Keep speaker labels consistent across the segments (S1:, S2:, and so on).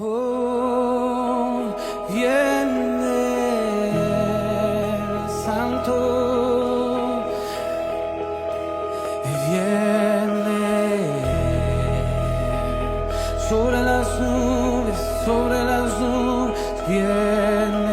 S1: Oh, viene el Santo, viene sobre las nubes, viene.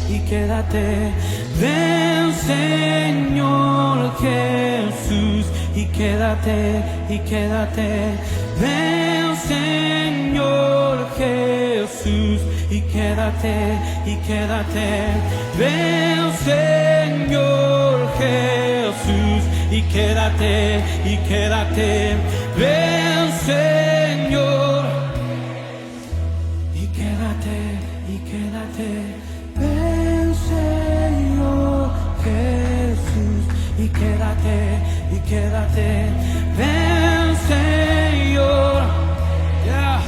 S1: Y quédate, ven Señor Jesús, y quédate, ven Señor Jesús, y quédate, ven Señor Jesús, y quédate, ven Señor Jesús, y quédate, ven Señor, y quédate, ven Señor Jesús, y quédate, ven Señor, yeah.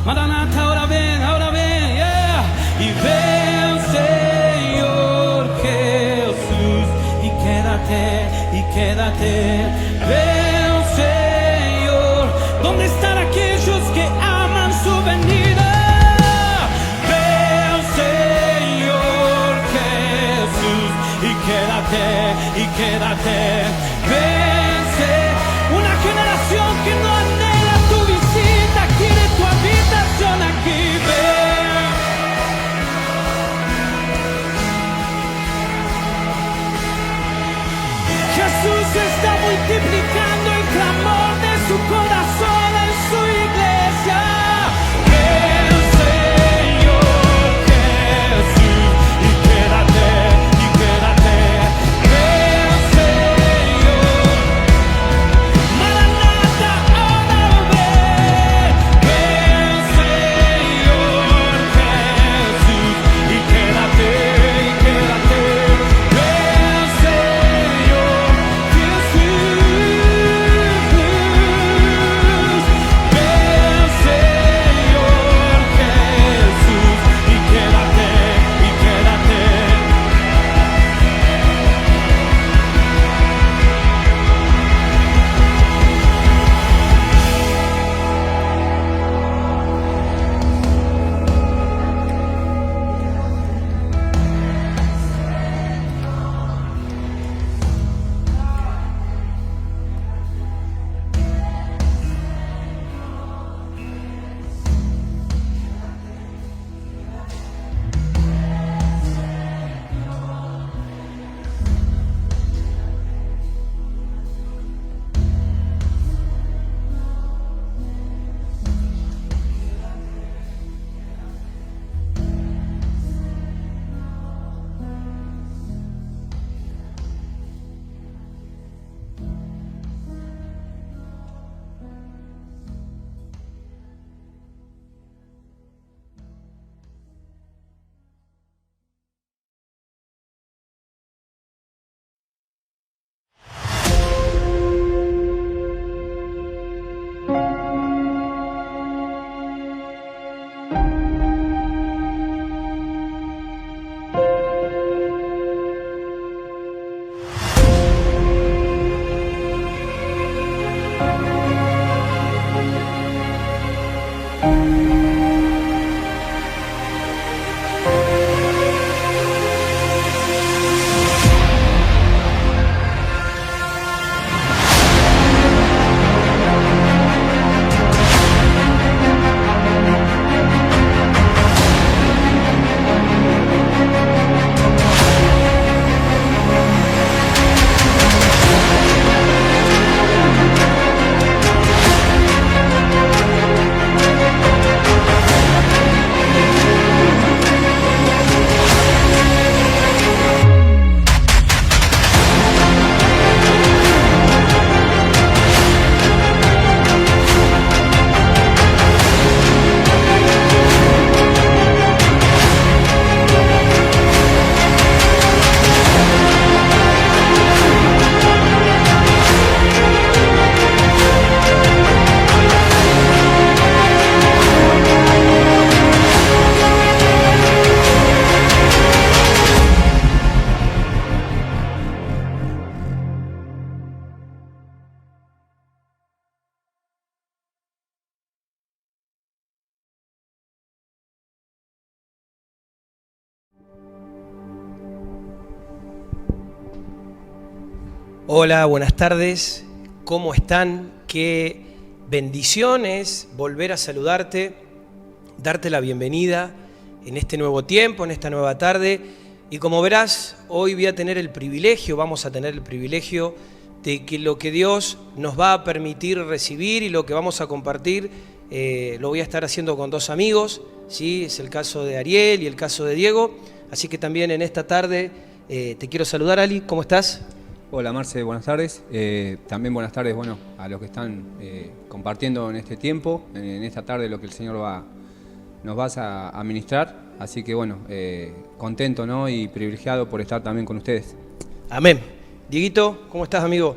S1: Maranata, ahora ven, yeah. Y ven Señor Jesús, y quédate, ven Señor. ¿Dónde están aquellos que aman su venida? Ven Señor Jesús, y quédate, ven una generación que no anhela tu visita, quiere tu habitación aquí, ven. Jesús está multiplicando el clamor de su corazón en su iglesia. El Señor Jesús, y quédate, y quédate. El Señor, Maranata, ahora ven. El Señor Jesús, y quédate, y quédate. El Señor Jesús, el Señor Jesús, y quédate, y quédate.
S2: Hola, buenas tardes. ¿Cómo están? Qué bendición es volver a saludarte, darte la bienvenida en este nuevo tiempo, en esta nueva tarde. Y como verás, hoy vamos a tener el privilegio de que lo que Dios nos va a permitir recibir y lo que vamos a compartir, lo voy a estar haciendo con dos amigos, ¿sí? Es el caso de Ariel y el caso de Diego. Así que también en esta tarde te quiero saludar, Ali. ¿Cómo estás?
S3: Hola Marce, buenas tardes. También buenas tardes, a los que están compartiendo en este tiempo, en esta tarde lo que el Señor nos va a ministrar. Así que contento, ¿no? Y privilegiado por estar también con ustedes.
S2: Amén. Dieguito, ¿cómo estás, amigo?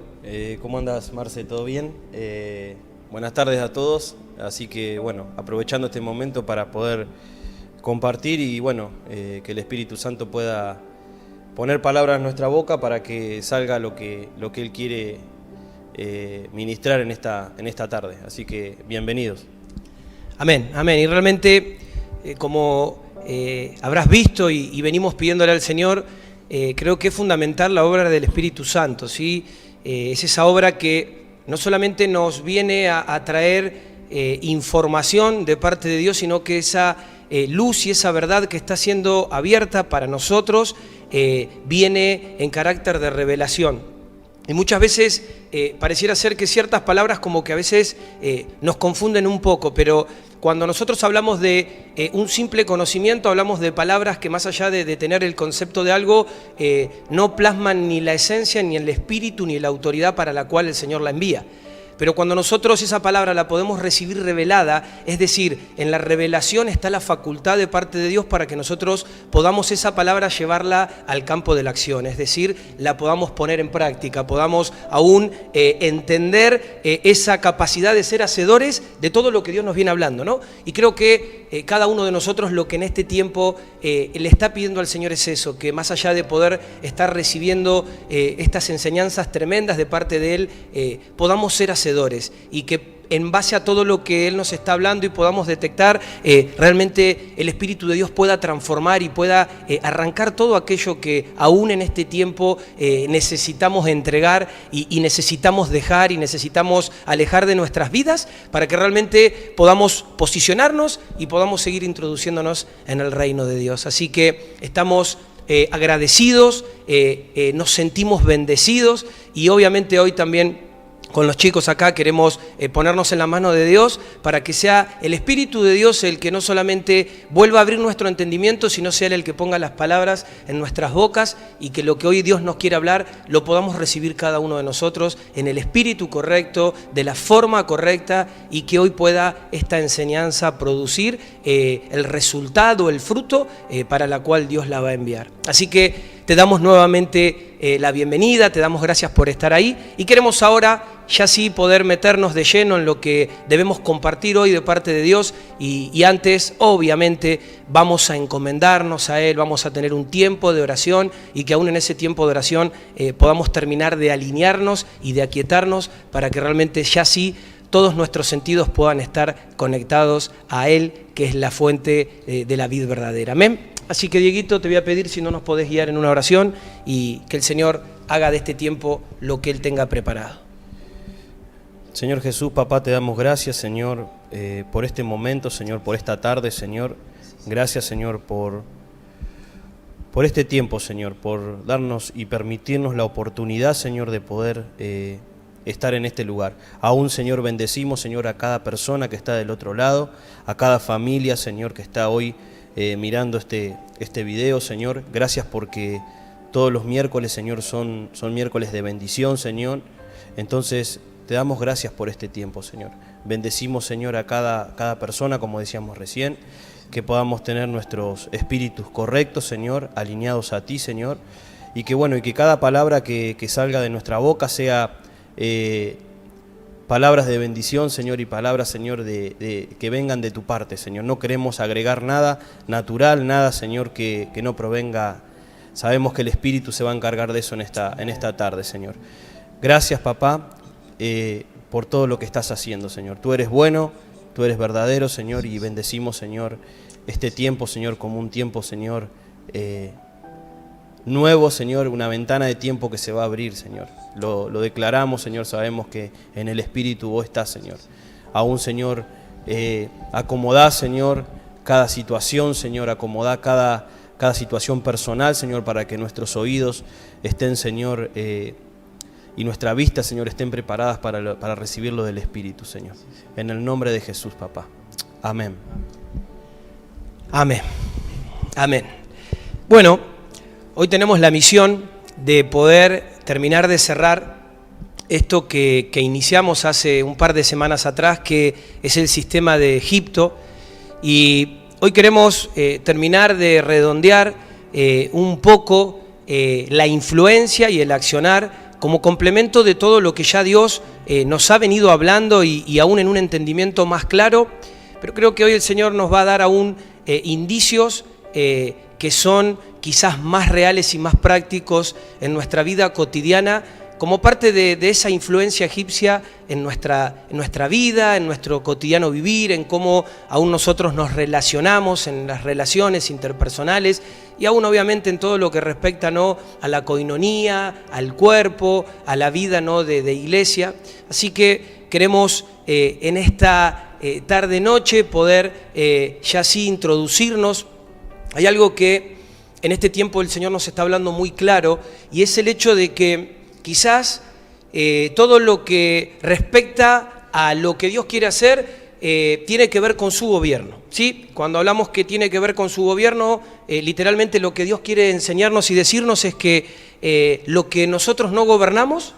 S4: ¿Cómo andas, Marce? ¿Todo bien? Buenas tardes a todos. Así que, aprovechando este momento para poder compartir y, que el Espíritu Santo pueda poner palabras en nuestra boca para que salga lo que Él quiere ministrar en esta tarde. Así que, bienvenidos.
S2: Amén, amén. Y realmente, como habrás visto y venimos pidiéndole al Señor, creo que es fundamental la obra del Espíritu Santo, ¿sí? Es esa obra que no solamente nos viene a traer información de parte de Dios, sino que esa luz y esa verdad que está siendo abierta para nosotros viene en carácter de revelación. Y muchas veces pareciera ser que ciertas palabras como que a veces nos confunden un poco, pero cuando nosotros hablamos de un simple conocimiento, hablamos de palabras que más allá de tener el concepto de algo, no plasman ni la esencia, ni el espíritu, ni la autoridad para la cual el Señor la envía. Pero cuando nosotros esa palabra la podemos recibir revelada, es decir, en la revelación está la facultad de parte de Dios para que nosotros podamos esa palabra llevarla al campo de la acción, es decir, la podamos poner en práctica, podamos aún entender esa capacidad de ser hacedores de todo lo que Dios nos viene hablando, ¿no? Y creo que cada uno de nosotros lo que en este tiempo le está pidiendo al Señor es eso, que más allá de poder estar recibiendo estas enseñanzas tremendas de parte de Él, podamos ser hacedores y que en base a todo lo que Él nos está hablando y podamos detectar, realmente el Espíritu de Dios pueda transformar y pueda arrancar todo aquello que aún en este tiempo necesitamos entregar y necesitamos dejar y necesitamos alejar de nuestras vidas para que realmente podamos posicionarnos y podamos seguir introduciéndonos en el reino de Dios. Así que estamos agradecidos, nos sentimos bendecidos y obviamente hoy también con los chicos acá queremos ponernos en la mano de Dios para que sea el Espíritu de Dios el que no solamente vuelva a abrir nuestro entendimiento, sino sea Él el que ponga las palabras en nuestras bocas y que lo que hoy Dios nos quiere hablar lo podamos recibir cada uno de nosotros en el espíritu correcto, de la forma correcta y que hoy pueda esta enseñanza producir el resultado, el fruto para la cual Dios la va a enviar. Así que te damos nuevamente la bienvenida, te damos gracias por estar ahí y queremos ahora ya sí poder meternos de lleno en lo que debemos compartir hoy de parte de Dios y antes obviamente vamos a encomendarnos a Él, vamos a tener un tiempo de oración y que aún en ese tiempo de oración podamos terminar de alinearnos y de aquietarnos para que realmente ya sí todos nuestros sentidos puedan estar conectados a Él, que es la fuente de la vid verdadera. Amén. Así que, Dieguito, te voy a pedir si no nos podés guiar en una oración y que el Señor haga de este tiempo lo que Él tenga preparado.
S4: Señor Jesús, papá, te damos gracias, Señor, por este momento, Señor, por esta tarde, Señor. Gracias, Señor, por este tiempo, Señor, por darnos y permitirnos la oportunidad, Señor, de poder estar en este lugar. Aún, Señor, bendecimos, Señor, a cada persona que está del otro lado, a cada familia, Señor, que está hoy mirando este video, Señor. Gracias porque todos los miércoles, Señor, son miércoles de bendición, Señor. Entonces, te damos gracias por este tiempo, Señor. Bendecimos, Señor, a cada persona, como decíamos recién, que podamos tener nuestros espíritus correctos, Señor, alineados a ti, Señor, y que cada palabra que salga de nuestra boca sea palabras de bendición, Señor, y palabras, Señor, que vengan de tu parte, Señor. No queremos agregar nada natural, nada, Señor, que no provenga. Sabemos que el Espíritu se va a encargar de eso en esta tarde, Señor. Gracias, papá, por todo lo que estás haciendo, Señor. Tú eres bueno, tú eres verdadero, Señor, y bendecimos, Señor, este tiempo, Señor, como un tiempo, Señor, nuevo, Señor, una ventana de tiempo que se va a abrir, Señor. Lo declaramos, Señor, sabemos que en el Espíritu vos estás, Señor. Aún, Señor, acomodá, Señor, cada situación, Señor, acomodá cada situación personal, Señor, para que nuestros oídos estén, Señor, y nuestra vista, Señor, estén preparadas para recibir lo del Espíritu, Señor. En el nombre de Jesús, papá. Amén.
S2: Amén. Amén. Bueno, hoy tenemos la misión de poder terminar de cerrar esto que iniciamos hace un par de semanas atrás, que es el sistema de Egipto. Y hoy queremos terminar de redondear un poco la influencia y el accionar como complemento de todo lo que ya Dios nos ha venido hablando y aún en un entendimiento más claro. Pero creo que hoy el Señor nos va a dar aún indicios que son quizás más reales y más prácticos en nuestra vida cotidiana, como parte de esa influencia egipcia en nuestra vida, en nuestro cotidiano vivir, en cómo aún nosotros nos relacionamos, en las relaciones interpersonales y aún obviamente en todo lo que respecta, ¿no?, a la coinonía, al cuerpo, a la vida, ¿no?, de iglesia. Así que queremos en esta tarde-noche poder ya sí introducirnos. Hay algo que en este tiempo el Señor nos está hablando muy claro y es el hecho de que quizás todo lo que respecta a lo que Dios quiere hacer, tiene que ver con su gobierno, ¿sí? Cuando hablamos que tiene que ver con su gobierno, literalmente lo que Dios quiere enseñarnos y decirnos es que lo que nosotros no gobernamos,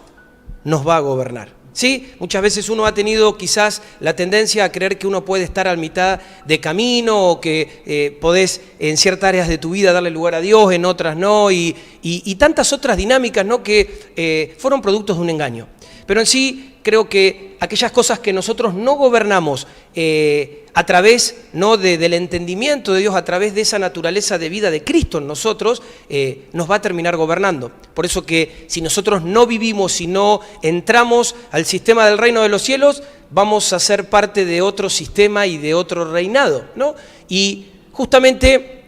S2: nos va a gobernar, ¿sí? Muchas veces uno ha tenido quizás la tendencia a creer que uno puede estar a mitad de camino o que podés en ciertas áreas de tu vida darle lugar a Dios, en otras no, y tantas otras dinámicas, ¿no?, que fueron productos de un engaño. Pero en sí creo que aquellas cosas que nosotros no gobernamos a través, ¿no?, del entendimiento de Dios, a través de esa naturaleza de vida de Cristo en nosotros, nos va a terminar gobernando. Por eso que si nosotros no vivimos, si no entramos al sistema del reino de los cielos, vamos a ser parte de otro sistema y de otro reinado, ¿no? Y justamente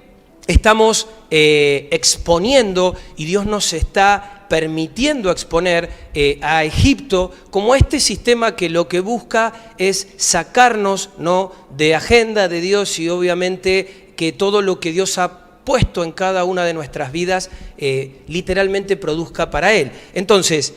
S2: estamos exponiendo, y Dios nos está permitiendo exponer a Egipto como este sistema que lo que busca es sacarnos, ¿no?, de agenda de Dios, y obviamente que todo lo que Dios ha puesto en cada una de nuestras vidas literalmente produzca para Él. Entonces,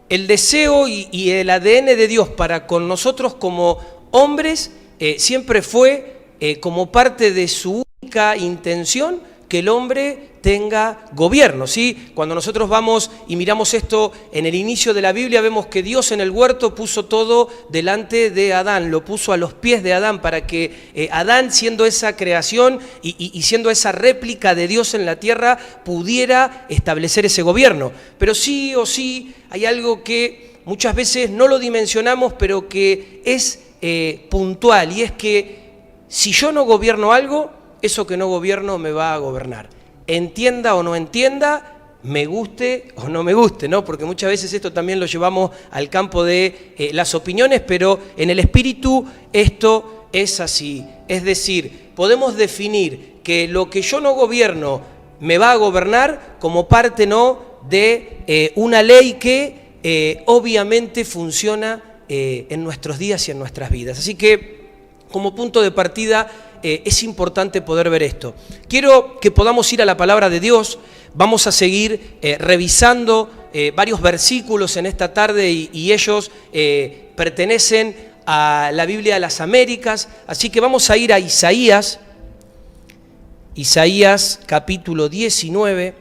S2: el deseo y el ADN de Dios para con nosotros como hombres siempre fue como parte de su única intención que el hombre tenga gobierno, ¿sí? Cuando nosotros vamos y miramos esto en el inicio de la Biblia, vemos que Dios en el huerto puso todo delante de Adán, lo puso a los pies de Adán para que Adán, siendo esa creación y siendo esa réplica de Dios en la tierra, pudiera establecer ese gobierno. Pero sí o sí hay algo que muchas veces no lo dimensionamos, pero que es puntual, y es que si yo no gobierno algo, eso que no gobierno me va a gobernar. Entienda o no entienda, me guste o no me guste, ¿no? Porque muchas veces esto también lo llevamos al campo de las opiniones, pero en el espíritu esto es así. Es decir, podemos definir que lo que yo no gobierno me va a gobernar como parte, ¿no?, de una ley que obviamente funciona en nuestros días y en nuestras vidas. Así que, como punto de partida, es importante poder ver esto. Quiero que podamos ir a la palabra de Dios. Vamos a seguir revisando varios versículos en esta tarde y ellos pertenecen a la Biblia de las Américas. Así que vamos a ir a Isaías capítulo 19.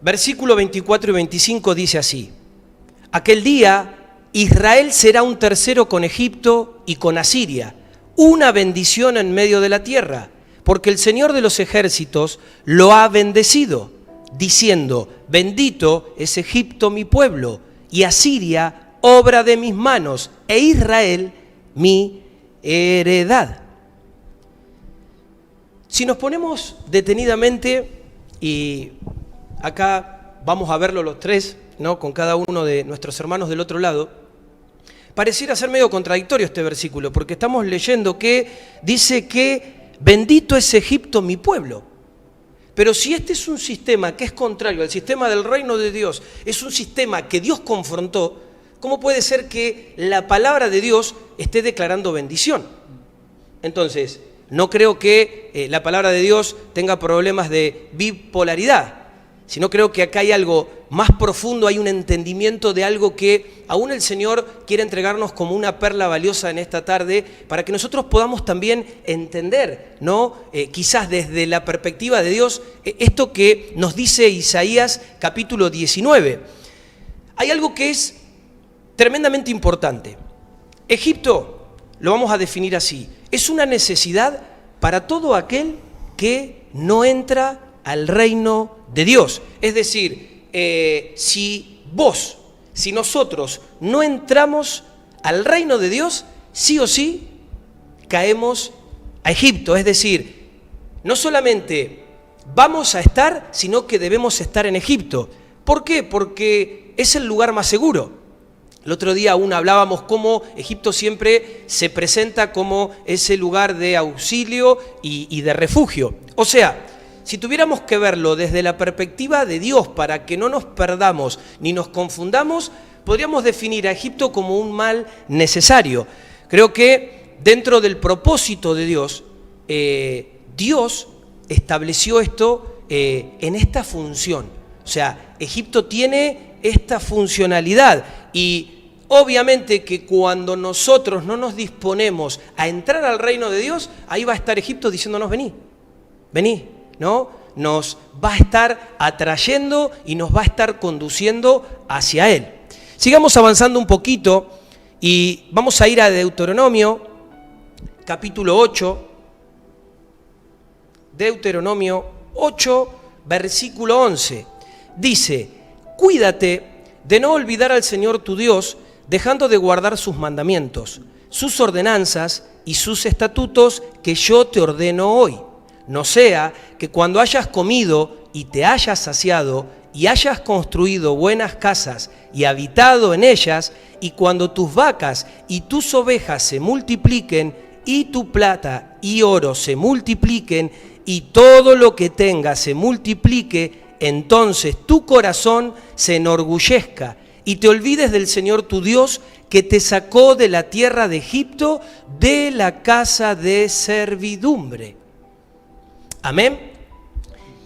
S2: Versículo 24 y 25 dice así: aquel día Israel será un tercero con Egipto y con Asiria, una bendición en medio de la tierra, porque el Señor de los ejércitos lo ha bendecido, diciendo: bendito es Egipto mi pueblo, y Asiria obra de mis manos, e Israel mi heredad. Si nos ponemos detenidamente, y acá vamos a verlo los tres, ¿no?, con cada uno de nuestros hermanos del otro lado, pareciera ser medio contradictorio este versículo, porque estamos leyendo que dice que bendito es Egipto mi pueblo. Pero si este es un sistema que es contrario al sistema del reino de Dios, es un sistema que Dios confrontó, ¿cómo puede ser que la palabra de Dios esté declarando bendición? Entonces, no creo que la palabra de Dios tenga problemas de bipolaridad, sino creo que acá hay algo más profundo, hay un entendimiento de algo que aún el Señor quiere entregarnos como una perla valiosa en esta tarde, para que nosotros podamos también entender, ¿no?, quizás desde la perspectiva de Dios, esto que nos dice Isaías capítulo 19. Hay algo que es tremendamente importante. Egipto, lo vamos a definir así, es una necesidad para todo aquel que no entra al reino de Dios. Es decir, si nosotros no entramos al reino de Dios, sí o sí caemos a Egipto. Es decir, no solamente vamos a estar, sino que debemos estar en Egipto. ¿Por qué? Porque es el lugar más seguro. El otro día aún hablábamos cómo Egipto siempre se presenta como ese lugar de auxilio y de refugio. O sea, si tuviéramos que verlo desde la perspectiva de Dios para que no nos perdamos ni nos confundamos, podríamos definir a Egipto como un mal necesario. Creo que dentro del propósito de Dios, Dios estableció esto en esta función. O sea, Egipto tiene esta funcionalidad y obviamente que cuando nosotros no nos disponemos a entrar al reino de Dios, ahí va a estar Egipto diciéndonos vení, vení, ¿no? Nos va a estar atrayendo y nos va a estar conduciendo hacia Él. Sigamos avanzando un poquito y vamos a ir a Deuteronomio, capítulo 8. Deuteronomio 8, versículo 11. Dice, cuídate de no olvidar al Señor tu Dios, dejando de guardar sus mandamientos, sus ordenanzas y sus estatutos que yo te ordeno hoy. No sea que cuando hayas comido y te hayas saciado y hayas construido buenas casas y habitado en ellas, y cuando tus vacas y tus ovejas se multipliquen y tu plata y oro se multipliquen y todo lo que tengas se multiplique, entonces tu corazón se enorgullezca y te olvides del Señor tu Dios que te sacó de la tierra de Egipto, de la casa de servidumbre. Amén.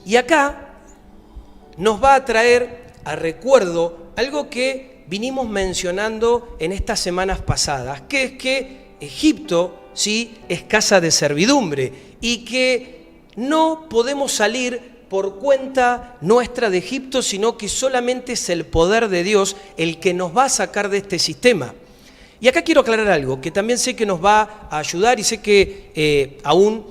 S2: Y acá nos va a traer a recuerdo algo que vinimos mencionando en estas semanas pasadas, que es que Egipto, sí, es casa de servidumbre y que no podemos salir por cuenta nuestra de Egipto, sino que solamente es el poder de Dios el que nos va a sacar de este sistema. Y acá quiero aclarar algo, que también sé que nos va a ayudar y sé que aún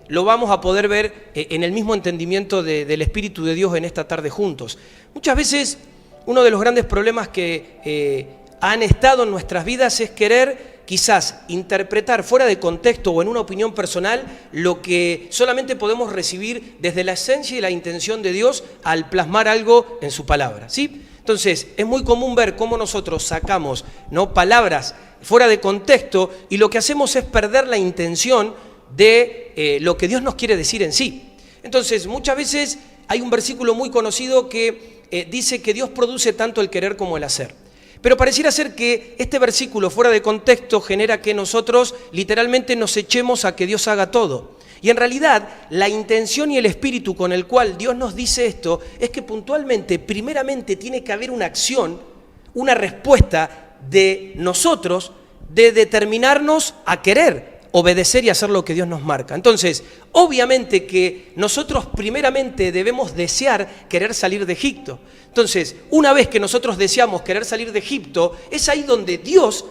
S2: lo vamos a poder ver en el mismo entendimiento del Espíritu de Dios en esta tarde juntos. Muchas veces uno de los grandes problemas que han estado en nuestras vidas es querer quizás interpretar fuera de contexto o en una opinión personal lo que solamente podemos recibir desde la esencia y la intención de Dios al plasmar algo en su palabra, ¿sí? Entonces, es muy común ver cómo nosotros sacamos, ¿no?, palabras fuera de contexto y lo que hacemos es perder la intención de lo que Dios nos quiere decir en sí. Entonces, muchas veces hay un versículo muy conocido que dice que Dios produce tanto el querer como el hacer. Pero pareciera ser que este versículo fuera de contexto genera que nosotros literalmente nos echemos a que Dios haga todo. Y en realidad la intención y el espíritu con el cual Dios nos dice esto es que puntualmente, primeramente tiene que haber una acción, una respuesta de nosotros de determinarnos a querer obedecer y hacer lo que Dios nos marca. Entonces, obviamente que nosotros primeramente debemos desear querer salir de Egipto. Entonces, una vez que nosotros deseamos querer salir de Egipto, es ahí donde Dios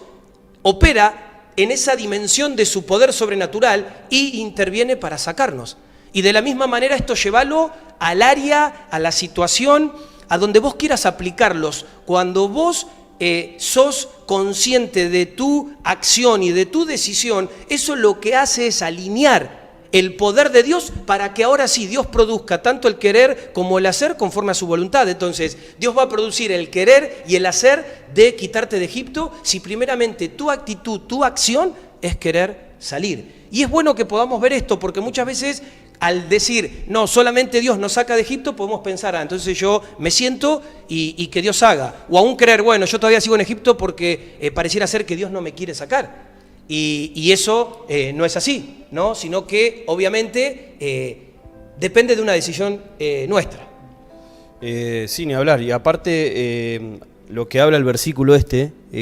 S2: opera en esa dimensión de su poder sobrenatural y interviene para sacarnos. Y de la misma manera esto llévalo al área, a la situación, a donde vos quieras aplicarlos. Cuando vos sos consciente de tu acción y de tu decisión, eso lo que hace es alinear el poder de Dios para que ahora sí Dios produzca tanto el querer como el hacer conforme a su voluntad. Entonces Dios va a producir el querer y el hacer de quitarte de Egipto si primeramente tu actitud, tu acción es querer salir. Y es bueno que podamos ver esto porque muchas veces al decir, no, solamente Dios nos saca de Egipto, podemos pensar, entonces yo me siento y que Dios haga. O aún creer, bueno, yo todavía sigo en Egipto porque pareciera ser que Dios no me quiere sacar. Y eso no es así, ¿no? Sino que obviamente depende de una decisión nuestra.
S4: Sí, ni hablar. Y aparte, lo que habla el versículo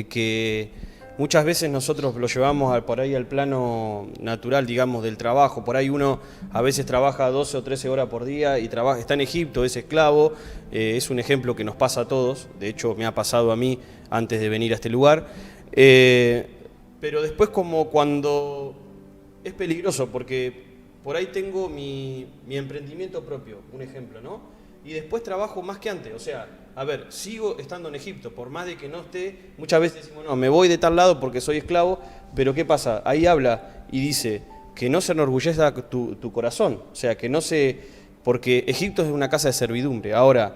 S4: que muchas veces nosotros lo llevamos por ahí al plano natural, digamos, del trabajo. Por ahí uno a veces trabaja 12 o 13 horas por día y está en Egipto, es esclavo. Es un ejemplo que nos pasa a todos. De hecho, me ha pasado a mí antes de venir a este lugar. Pero después como cuando es peligroso, porque por ahí tengo mi emprendimiento propio, un ejemplo, ¿no? Y después trabajo más que antes, o sea, a ver, sigo estando en Egipto, por más de que no esté, muchas veces decimos, no, me voy de tal lado porque soy esclavo, pero ¿qué pasa? Ahí habla y dice que no se enorgullezca tu corazón, o sea, que no se, porque Egipto es una casa de servidumbre. Ahora,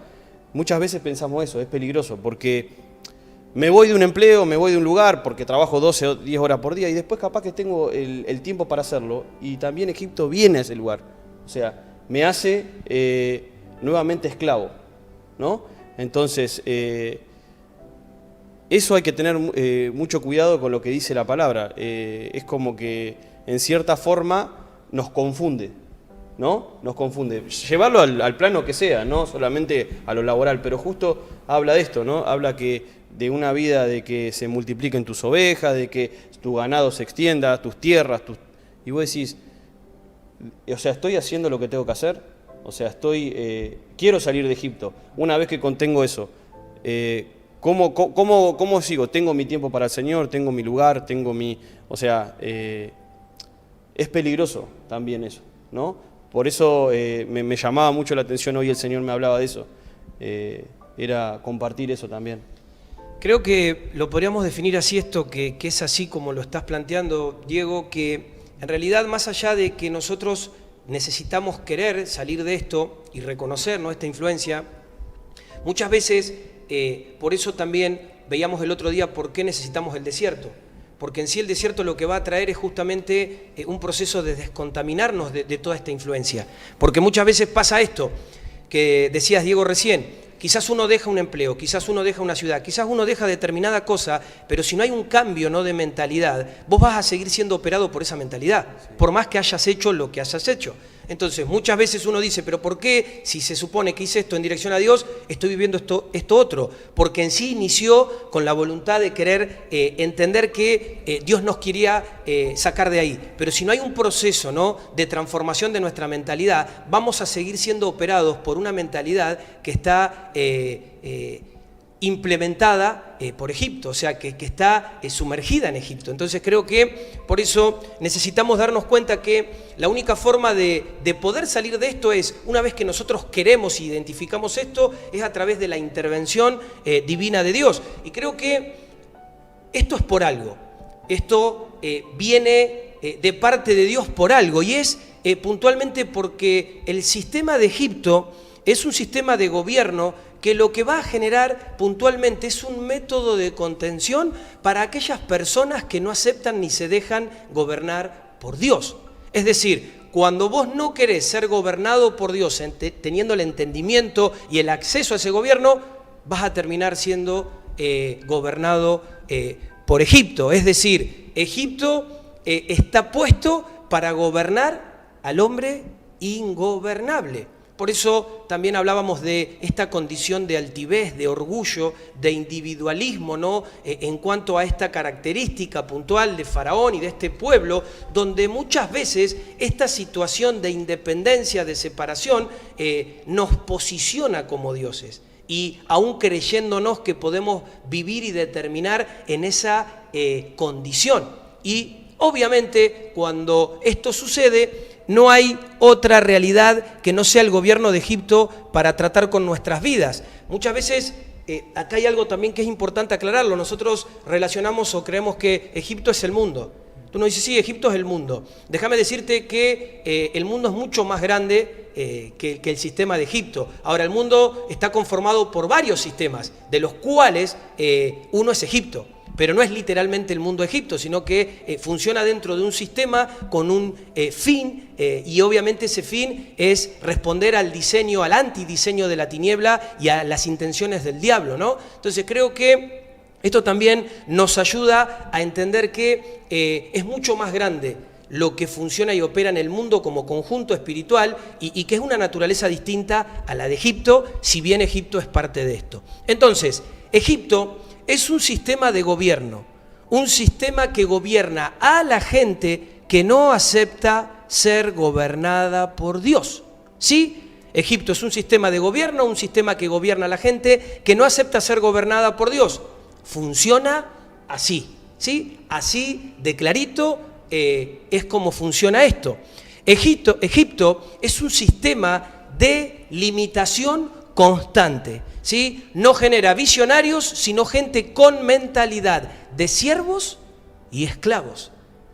S4: muchas veces pensamos eso, es peligroso, porque me voy de un empleo, me voy de un lugar porque trabajo 12 o 10 horas por día y después capaz que tengo el tiempo para hacerlo y también Egipto viene a ese lugar. O sea, me hace nuevamente esclavo, ¿no? Entonces, eso hay que tener mucho cuidado con lo que dice la palabra. Es como que en cierta forma nos confunde, ¿no? Nos confunde. Llevarlo al plano que sea, no solamente a lo laboral, pero justo habla de esto, ¿no? Habla de una vida de que se multipliquen tus ovejas, de que tu ganado se extienda, tus tierras, y vos decís, o sea, ¿estoy haciendo lo que tengo que hacer? O sea, quiero salir de Egipto. Una vez que contengo eso, ¿cómo sigo? ¿Tengo mi tiempo para el Señor? ¿Tengo mi lugar? O sea, es peligroso también eso, ¿no? Por eso me llamaba mucho la atención hoy el Señor me hablaba de eso. Era compartir eso también.
S2: Creo que lo podríamos definir así esto, que es así como lo estás planteando, Diego, que en realidad más allá de que nosotros necesitamos querer salir de esto y reconocer, ¿no?, esta influencia, muchas veces, por eso también veíamos el otro día por qué necesitamos el desierto. Porque en sí el desierto lo que va a traer es justamente un proceso de descontaminarnos de toda esta influencia. Porque muchas veces pasa esto, que decías, Diego, recién, quizás uno deja un empleo, quizás uno deja una ciudad, quizás uno deja determinada cosa, pero si no hay un cambio, ¿no?, de mentalidad, vos vas a seguir siendo operado por esa mentalidad, por más que hayas hecho lo que hayas hecho. Entonces, muchas veces uno dice, pero ¿por qué, si se supone que hice esto en dirección a Dios, estoy viviendo esto otro? Porque en sí inició con la voluntad de querer entender que Dios nos quería sacar de ahí. Pero si no hay un proceso, ¿no?, de transformación de nuestra mentalidad, vamos a seguir siendo operados por una mentalidad que está implementada por Egipto, o sea, que está sumergida en Egipto. Entonces creo que por eso necesitamos darnos cuenta que la única forma de poder salir de esto es, una vez que nosotros queremos e identificamos esto, es a través de la intervención divina de Dios. Y creo que esto es por algo, esto viene de parte de Dios por algo, y es puntualmente porque el sistema de Egipto es un sistema de gobierno que lo que va a generar puntualmente es un método de contención para aquellas personas que no aceptan ni se dejan gobernar por Dios. Es decir, cuando vos no querés ser gobernado por Dios, teniendo el entendimiento y el acceso a ese gobierno, vas a terminar siendo gobernado por Egipto. Es decir, Egipto está puesto para gobernar al hombre ingobernable. Por eso también hablábamos de esta condición de altivez, de orgullo, de individualismo, ¿no?, en cuanto a esta característica puntual de Faraón y de este pueblo, donde muchas veces esta situación de independencia, de separación, nos posiciona como dioses. Y aún creyéndonos que podemos vivir y determinar en esa condición. Y obviamente cuando esto sucede, no hay otra realidad que no sea el gobierno de Egipto para tratar con nuestras vidas. Muchas veces, acá hay algo también que es importante aclararlo. Nosotros relacionamos o creemos que Egipto es el mundo. Tú nos dices, sí, Egipto es el mundo. Déjame decirte que el mundo es mucho más grande que el sistema de Egipto. Ahora, el mundo está conformado por varios sistemas, de los cuales uno es Egipto. Pero no es literalmente el mundo Egipto, sino que funciona dentro de un sistema con un fin, y obviamente ese fin es responder al diseño, al antidiseño de la tiniebla y a las intenciones del diablo, ¿no? Entonces creo que esto también nos ayuda a entender que es mucho más grande lo que funciona y opera en el mundo como conjunto espiritual y que es una naturaleza distinta a la de Egipto, si bien Egipto es parte de esto. Entonces, Egipto es un sistema de gobierno, un sistema que gobierna a la gente que no acepta ser gobernada por Dios. ¿Sí? Egipto es un sistema de gobierno, un sistema que gobierna a la gente que no acepta ser gobernada por Dios. Funciona así, ¿sí? Así de clarito es como funciona esto. Egipto es un sistema de limitación constante, ¿sí? No genera visionarios, sino gente con mentalidad de siervos y esclavos,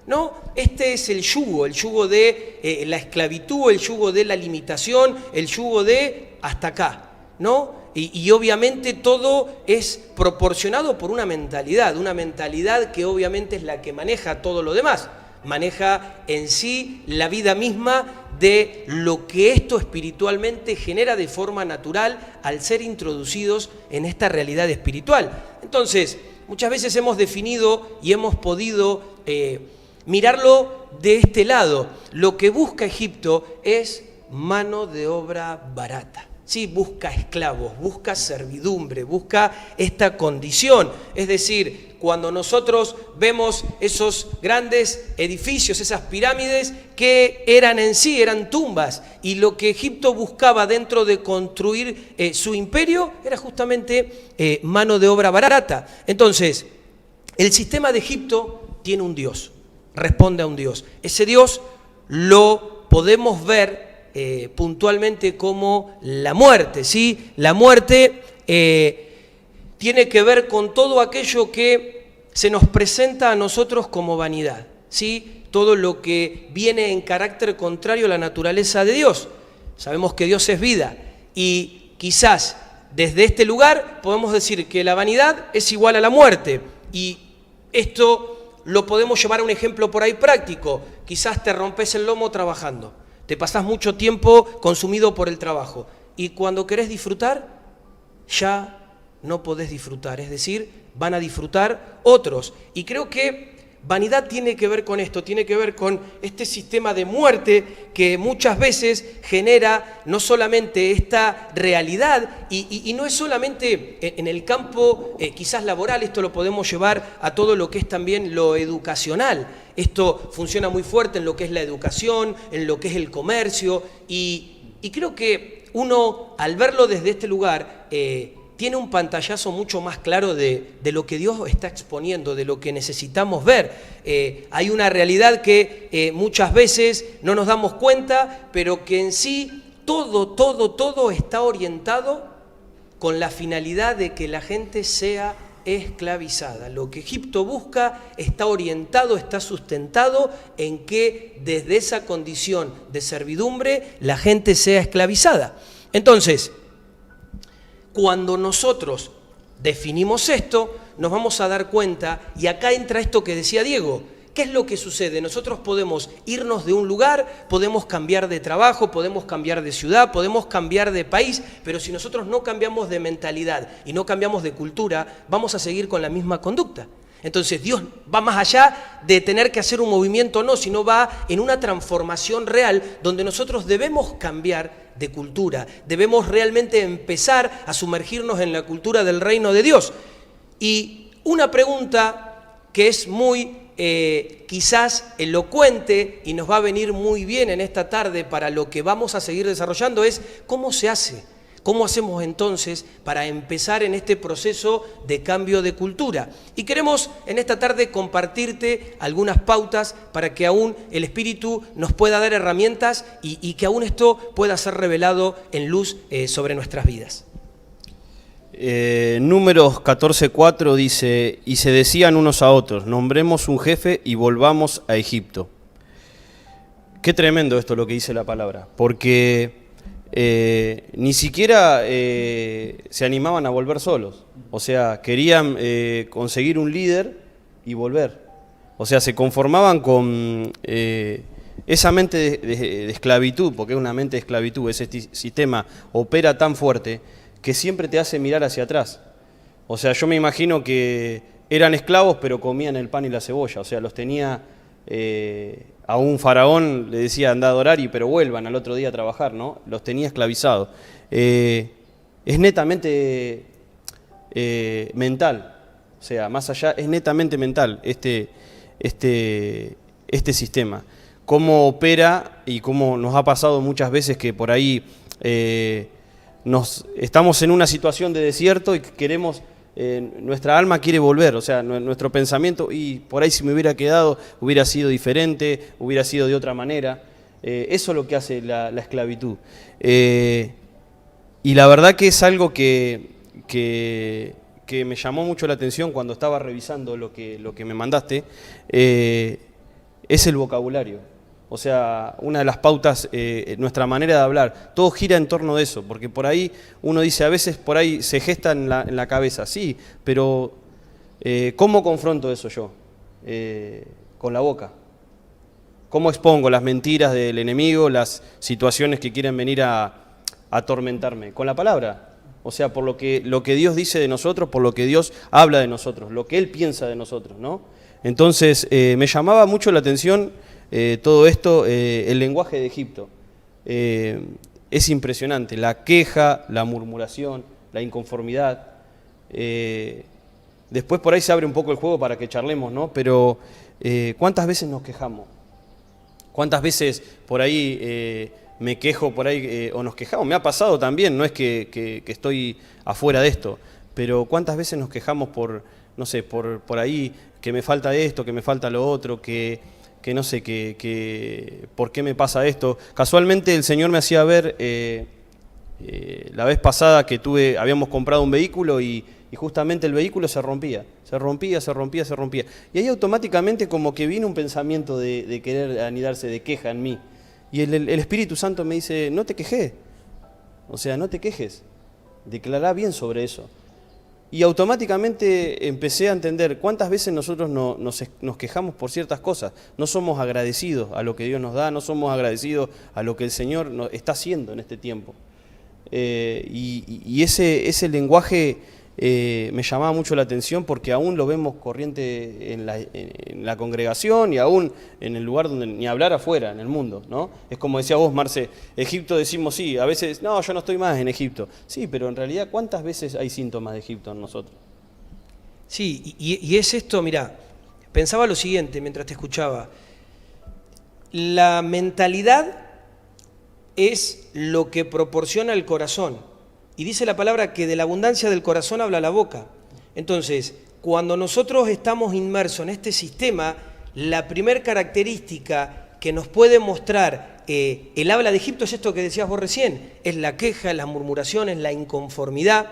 S2: ¿no? Este es el yugo de la esclavitud, el yugo de la limitación, el yugo de hasta acá, ¿no? Y obviamente todo es proporcionado por una mentalidad que obviamente es la que maneja todo lo demás, maneja en sí la vida misma de lo que esto espiritualmente genera de forma natural al ser introducidos en esta realidad espiritual. Entonces, muchas veces hemos definido y hemos podido mirarlo de este lado. Lo que busca Egipto es mano de obra barata. Sí, busca esclavos, busca servidumbre, busca esta condición. Es decir, cuando nosotros vemos esos grandes edificios, esas pirámides que eran en sí, eran tumbas, y lo que Egipto buscaba dentro de construir su imperio era justamente mano de obra barata. Entonces, el sistema de Egipto tiene un Dios, responde a un Dios. Ese Dios lo podemos ver puntualmente como la muerte, ¿sí? La muerte tiene que ver con todo aquello que se nos presenta a nosotros como vanidad, ¿sí? Todo lo que viene en carácter contrario a la naturaleza de Dios. Sabemos que Dios es vida y quizás desde este lugar podemos decir que la vanidad es igual a la muerte, y esto lo podemos llevar a un ejemplo por ahí práctico. Quizás te rompes el lomo trabajando. Te pasás mucho tiempo consumido por el trabajo y cuando querés disfrutar, ya no podés disfrutar. Es decir, van a disfrutar otros. Y creo que vanidad tiene que ver con esto, tiene que ver con este sistema de muerte que muchas veces genera no solamente esta realidad, y no es solamente en el campo quizás laboral, esto lo podemos llevar a todo lo que es también lo educacional. Esto funciona muy fuerte en lo que es la educación, en lo que es el comercio, y creo que uno, al verlo desde este lugar, tiene un pantallazo mucho más claro de lo que Dios está exponiendo, de lo que necesitamos ver. Hay una realidad que muchas veces no nos damos cuenta, pero que en sí todo está orientado con la finalidad de que la gente sea esclavizada. Lo que Egipto busca está orientado, está sustentado en que desde esa condición de servidumbre la gente sea esclavizada. Entonces, cuando nosotros definimos esto, nos vamos a dar cuenta, y acá entra esto que decía Diego. ¿Qué es lo que sucede? Nosotros podemos irnos de un lugar, podemos cambiar de trabajo, podemos cambiar de ciudad, podemos cambiar de país, pero si nosotros no cambiamos de mentalidad y no cambiamos de cultura, vamos a seguir con la misma conducta. Entonces Dios va más allá de tener que hacer un movimiento o no, sino va en una transformación real donde nosotros debemos cambiar de cultura, debemos realmente empezar a sumergirnos en la cultura del reino de Dios. Y una pregunta que es muy quizás elocuente y nos va a venir muy bien en esta tarde para lo que vamos a seguir desarrollando es: ¿cómo se hace? ¿Cómo hacemos entonces para empezar en este proceso de cambio de cultura? Y queremos en esta tarde compartirte algunas pautas para que aún el Espíritu nos pueda dar herramientas y que aún esto pueda ser revelado en luz sobre nuestras vidas.
S4: Números 14:4 dice: y se decían unos a otros, nombremos un jefe y volvamos a Egipto. Qué tremendo esto lo que dice la palabra, porque ni siquiera se animaban a volver solos. O sea, querían conseguir un líder y volver. O sea, se conformaban con esa mente de esclavitud, porque es una mente de esclavitud. Ese sistema opera tan fuerte que siempre te hace mirar hacia atrás. O sea, yo me imagino que eran esclavos, pero comían el pan y la cebolla. O sea, los tenía... a un faraón le decía: andá a adorar, pero vuelvan al otro día a trabajar, ¿no? Los tenía esclavizados. Es netamente mental, o sea, más allá, es netamente mental este sistema. Cómo opera y cómo nos ha pasado muchas veces que por ahí estamos en una situación de desierto y queremos... nuestra alma quiere volver, o sea, nuestro pensamiento, y por ahí si me hubiera quedado, hubiera sido diferente, hubiera sido de otra manera. Eso es lo que hace la esclavitud. Y la verdad que es algo que me llamó mucho la atención cuando estaba revisando lo que me mandaste, es el vocabulario. O sea, una de las pautas, nuestra manera de hablar, todo gira en torno de eso, porque por ahí uno dice, a veces por ahí se gesta en la cabeza, sí, pero ¿cómo confronto eso yo? Con la boca. ¿Cómo expongo las mentiras del enemigo, las situaciones que quieren venir a atormentarme? Con la palabra. O sea, por lo que Dios dice de nosotros, por lo que Dios habla de nosotros, lo que Él piensa de nosotros, ¿no? Entonces, me llamaba mucho la atención todo esto, el lenguaje de Egipto. es impresionante. La queja, la murmuración, la inconformidad. Después por ahí se abre un poco el juego para que charlemos, ¿no? Pero ¿cuántas veces nos quejamos? ¿Cuántas veces por ahí me quejo por ahí o nos quejamos? Me ha pasado también, no es que estoy afuera de esto, pero ¿cuántas veces nos quejamos por, no sé, por ahí que me falta esto, que me falta lo otro, que no sé, que por qué me pasa esto? Casualmente el Señor me hacía ver la vez pasada que habíamos comprado un vehículo y justamente el vehículo se rompía. Y ahí automáticamente como que vino un pensamiento de querer anidarse, de queja en mí. Y el Espíritu Santo me dice, no te quejes, o sea, no te quejes, declará bien sobre eso. Y automáticamente empecé a entender cuántas veces nosotros nos quejamos por ciertas cosas. No somos agradecidos a lo que Dios nos da, no somos agradecidos a lo que el Señor nos está haciendo en este tiempo. Y ese lenguaje me llamaba mucho la atención porque aún lo vemos corriente en la congregación y aún en el lugar donde ni hablar afuera, en el mundo, ¿no? Es como decía vos, Marce, Egipto decimos sí, a veces, no, yo no estoy más en Egipto. Sí, pero en realidad, ¿cuántas veces hay síntomas de Egipto en nosotros?
S2: Sí, y es esto, mirá, pensaba lo siguiente mientras te escuchaba. La mentalidad es lo que proporciona el corazón. Y dice la palabra que de la abundancia del corazón habla la boca. Entonces, cuando nosotros estamos inmersos en este sistema, la primer característica que nos puede mostrar el habla de Egipto es esto que decías vos recién, es la queja, las murmuraciones, la inconformidad,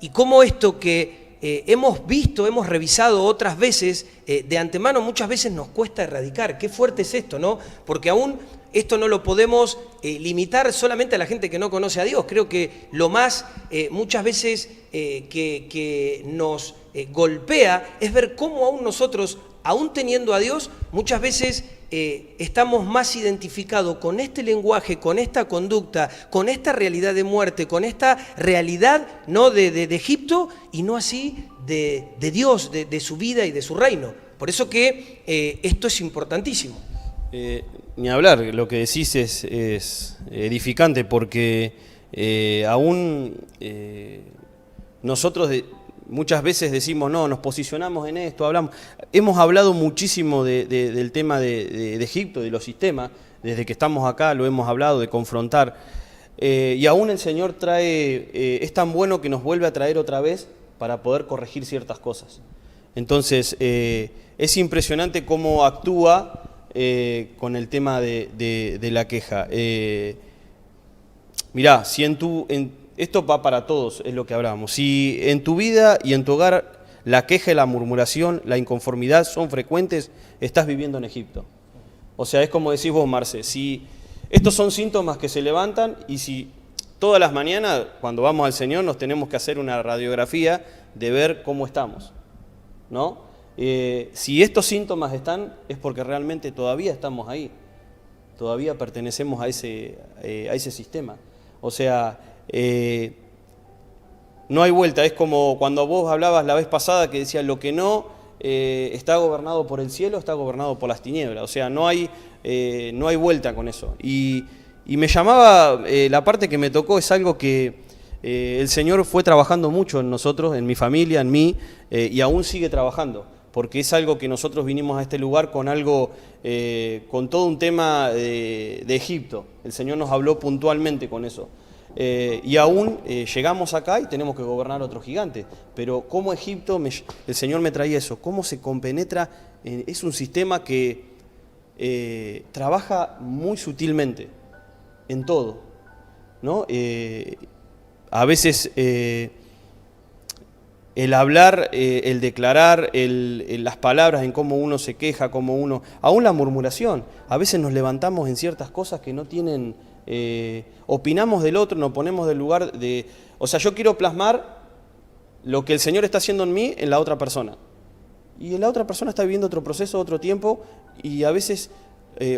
S2: y cómo esto que hemos visto, hemos revisado otras veces, de antemano muchas veces nos cuesta erradicar. Qué fuerte es esto, ¿no? Porque aún esto no lo podemos limitar solamente a la gente que no conoce a Dios. Creo que lo más muchas veces que nos golpea es ver cómo aún nosotros, aún teniendo a Dios, muchas veces estamos más identificados con este lenguaje, con esta conducta, con esta realidad de muerte, con esta realidad no de Egipto y no así de Dios, de su vida y de su reino. Por eso que esto es importantísimo.
S4: Ni hablar, lo que decís es edificante porque aún nosotros muchas veces decimos, no, nos posicionamos en esto, hemos hablado muchísimo del tema de Egipto, de los sistemas, desde que estamos acá lo hemos hablado, de confrontar, y aún el Señor es tan bueno que nos vuelve a traer otra vez para poder corregir ciertas cosas. Entonces, es impresionante cómo actúa con el tema de la queja. Mirá, si esto va para todos, es lo que hablábamos. Si en tu vida y en tu hogar la queja y la murmuración, la inconformidad son frecuentes, estás viviendo en Egipto. O sea, es como decís vos, Marce, si estos son síntomas que se levantan y si todas las mañanas, cuando vamos al Señor, nos tenemos que hacer una radiografía de ver cómo estamos, ¿no? Si estos síntomas están, es porque realmente todavía estamos ahí, todavía pertenecemos a ese sistema. O sea, no hay vuelta, es como cuando vos hablabas la vez pasada que decías lo que no está gobernado por el cielo, está gobernado por las tinieblas. O sea, no hay vuelta con eso. Y me llamaba, la parte que me tocó es algo que el Señor fue trabajando mucho en nosotros, en mi familia, en mí, y aún sigue trabajando. Porque es algo que nosotros vinimos a este lugar con con todo un tema de Egipto. El Señor nos habló puntualmente con eso. Y aún llegamos acá y tenemos que gobernar otro gigante. Pero como Egipto, el Señor me traía eso, cómo se compenetra, es un sistema que trabaja muy sutilmente en todo, ¿no? A veces el hablar, el declarar, las palabras en cómo uno se queja, aún la murmuración, a veces nos levantamos en ciertas cosas que no tienen, opinamos del otro, nos ponemos del lugar de, o sea, yo quiero plasmar lo que el Señor está haciendo en mí en la otra persona. Y la otra persona está viviendo otro proceso, otro tiempo, y a veces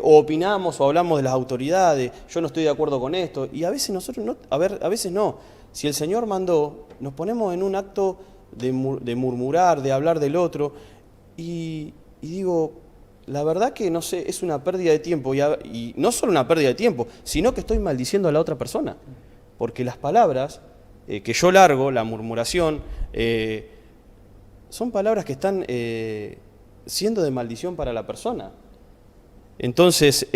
S4: o opinamos o hablamos de las autoridades, yo no estoy de acuerdo con esto, y a veces nosotros no, a veces no. Si el Señor mandó, nos ponemos en un acto de murmurar, de hablar del otro, y digo, la verdad que no sé, es una pérdida de tiempo y no solo una pérdida de tiempo, sino que estoy maldiciendo a la otra persona. Porque las palabras que yo largo, la murmuración, son palabras que están siendo de maldición para la persona. Entonces,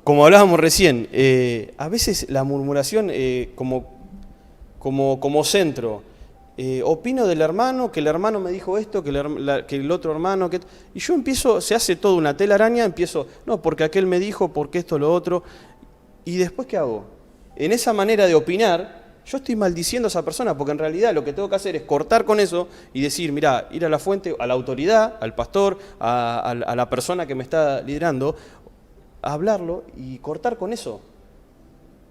S4: como hablábamos recién, a veces la murmuración como centro, opino del hermano, que el hermano me dijo esto, que el otro hermano, y yo empiezo, se hace toda una telaraña, no, porque aquel me dijo, porque esto, lo otro, y después ¿qué hago? En esa manera de opinar, yo estoy maldiciendo a esa persona, porque en realidad lo que tengo que hacer es cortar con eso y decir, mirá, ir a la fuente, a la autoridad, al pastor, a la persona que me está liderando, a hablarlo y cortar con eso,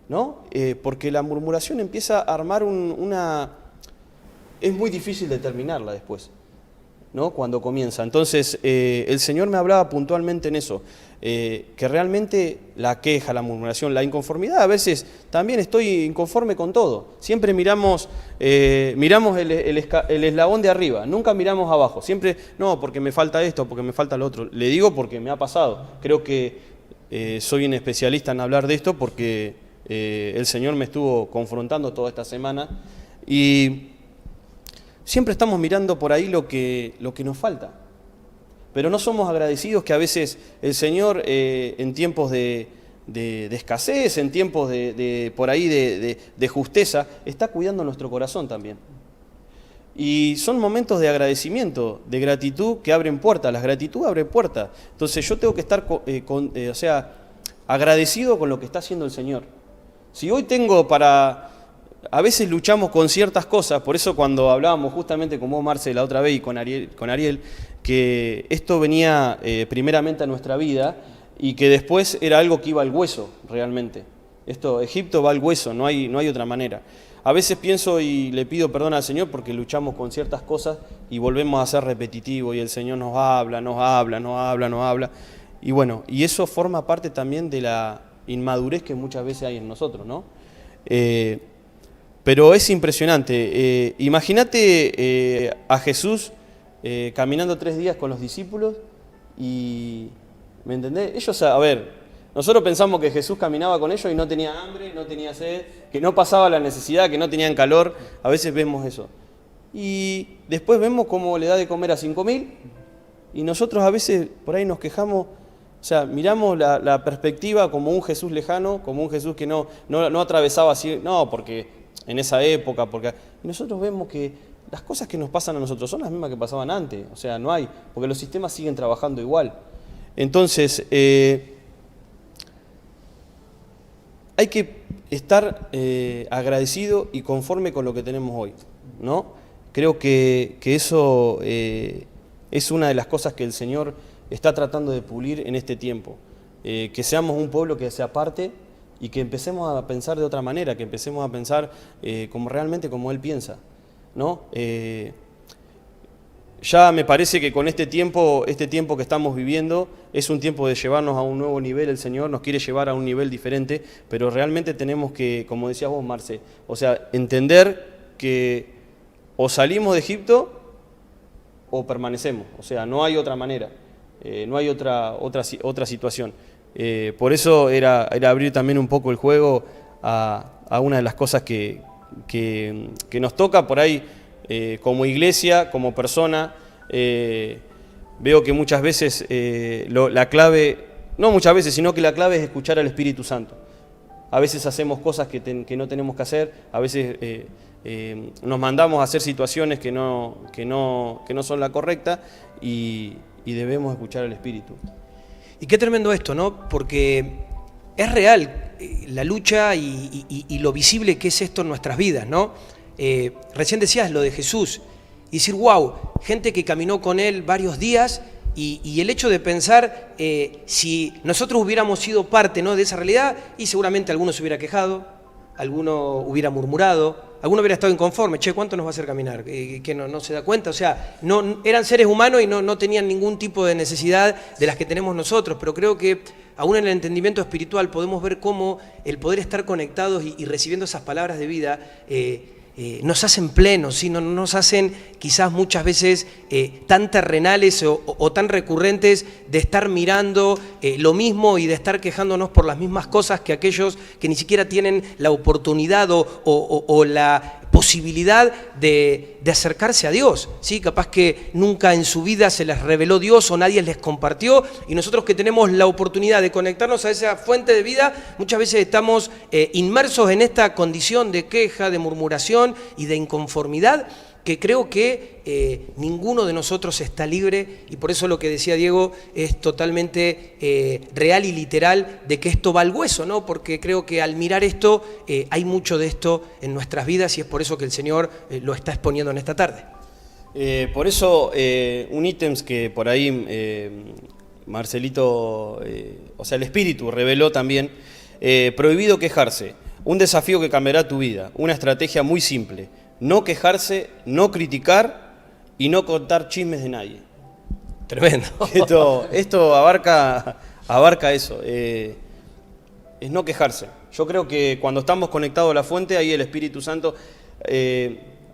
S4: ¿no? Porque la murmuración empieza a armar es muy difícil determinarla después, ¿no? Cuando comienza. Entonces, el Señor me hablaba puntualmente en eso, que realmente la queja, la murmuración, la inconformidad, a veces también estoy inconforme con todo. Siempre miramos el eslabón de arriba, nunca miramos abajo. Siempre, no, porque me falta esto, porque me falta lo otro. Le digo porque me ha pasado. Creo que soy un especialista en hablar de esto porque el Señor me estuvo confrontando toda esta semana y siempre estamos mirando por ahí lo que nos falta, pero no somos agradecidos que a veces el Señor en tiempos de escasez, en tiempos por ahí de justeza, está cuidando nuestro corazón también. Y son momentos de agradecimiento, de gratitud que abren puertas. La gratitud abre puertas. Entonces yo tengo que estar agradecido con lo que está haciendo el Señor. Si hoy tengo a veces luchamos con ciertas cosas, por eso cuando hablábamos justamente con vos, Marce, la otra vez y con Ariel, que esto venía primeramente a nuestra vida y que después era algo que iba al hueso realmente. Egipto va al hueso, no hay otra manera. A veces pienso y le pido perdón al Señor porque luchamos con ciertas cosas y volvemos a ser repetitivos y el Señor nos habla. Y bueno, y eso forma parte también de la inmadurez que muchas veces hay en nosotros, ¿no? Pero es impresionante. Imagínate a Jesús caminando 3 días con los discípulos y, ¿me entendés? Ellos, nosotros pensamos que Jesús caminaba con ellos y no tenía hambre, no tenía sed, que no pasaba la necesidad, que no tenían calor. A veces vemos eso. Y después vemos cómo le da de comer a 5.000 y nosotros a veces por ahí nos quejamos. O sea, miramos la perspectiva como un Jesús lejano, como un Jesús que no atravesaba así, no, porque en esa época, y nosotros vemos que las cosas que nos pasan a nosotros son las mismas que pasaban antes, o sea, no hay, porque los sistemas siguen trabajando igual. Entonces, hay que estar agradecido y conforme con lo que tenemos hoy, ¿no? Creo que eso es una de las cosas que el Señor está tratando de pulir en este tiempo. Que seamos un pueblo que se aparte y que empecemos a pensar de otra manera, que empecemos a pensar realmente como Él piensa, ¿no? Ya me parece que con este tiempo que estamos viviendo es un tiempo de llevarnos a un nuevo nivel. El Señor nos quiere llevar a un nivel diferente, pero realmente tenemos que, como decías vos, Marce, o sea, entender que o salimos de Egipto o permanecemos, o sea, no hay otra manera. No hay otra situación. Por eso era abrir también un poco el juego a una de las cosas que nos toca por ahí como iglesia, como persona. Veo que muchas veces la clave, no muchas veces, sino que la clave es escuchar al Espíritu Santo. A veces hacemos cosas que no tenemos que hacer, a veces nos mandamos a hacer situaciones que no son la correcta y debemos escuchar al Espíritu.
S2: Y qué tremendo esto, ¿no? Porque es real la lucha y lo visible que es esto en nuestras vidas, ¿no? Recién decías lo de Jesús y decir, wow, gente que caminó con Él varios días y el hecho de pensar si nosotros hubiéramos sido parte, ¿no?, de esa realidad, y seguramente alguno se hubiera quejado, alguno hubiera murmurado, alguno hubiera estado inconforme, che, ¿cuánto nos va a hacer caminar? Que no se da cuenta, o sea, no eran seres humanos y no tenían ningún tipo de necesidad de las que tenemos nosotros, pero creo que aún en el entendimiento espiritual podemos ver cómo el poder estar conectados y recibiendo esas palabras de vida nos hacen plenos, ¿sí? No nos hacen quizás muchas veces tan terrenales o tan recurrentes de estar mirando lo mismo y de estar quejándonos por las mismas cosas que aquellos que ni siquiera tienen la oportunidad o la posibilidad de acercarse a Dios, ¿sí? Capaz que nunca en su vida se les reveló Dios o nadie les compartió, y nosotros que tenemos la oportunidad de conectarnos a esa fuente de vida, muchas veces estamos inmersos en esta condición de queja, de murmuración y de inconformidad, que creo que ninguno de nosotros está libre, y por eso lo que decía Diego es totalmente real y literal, de que esto va al hueso, ¿no? Porque creo que al mirar esto hay mucho de esto en nuestras vidas, y es por eso que el Señor lo está exponiendo en esta tarde.
S4: Por eso, un ítem que por ahí Marcelito, o sea, el Espíritu reveló también, prohibido quejarse, un desafío que cambiará tu vida, una estrategia muy simple: no quejarse, no criticar y no contar chismes de nadie.
S2: Tremendo.
S4: Esto abarca eso, es no quejarse. Yo creo que cuando estamos conectados a la fuente, ahí el Espíritu Santo,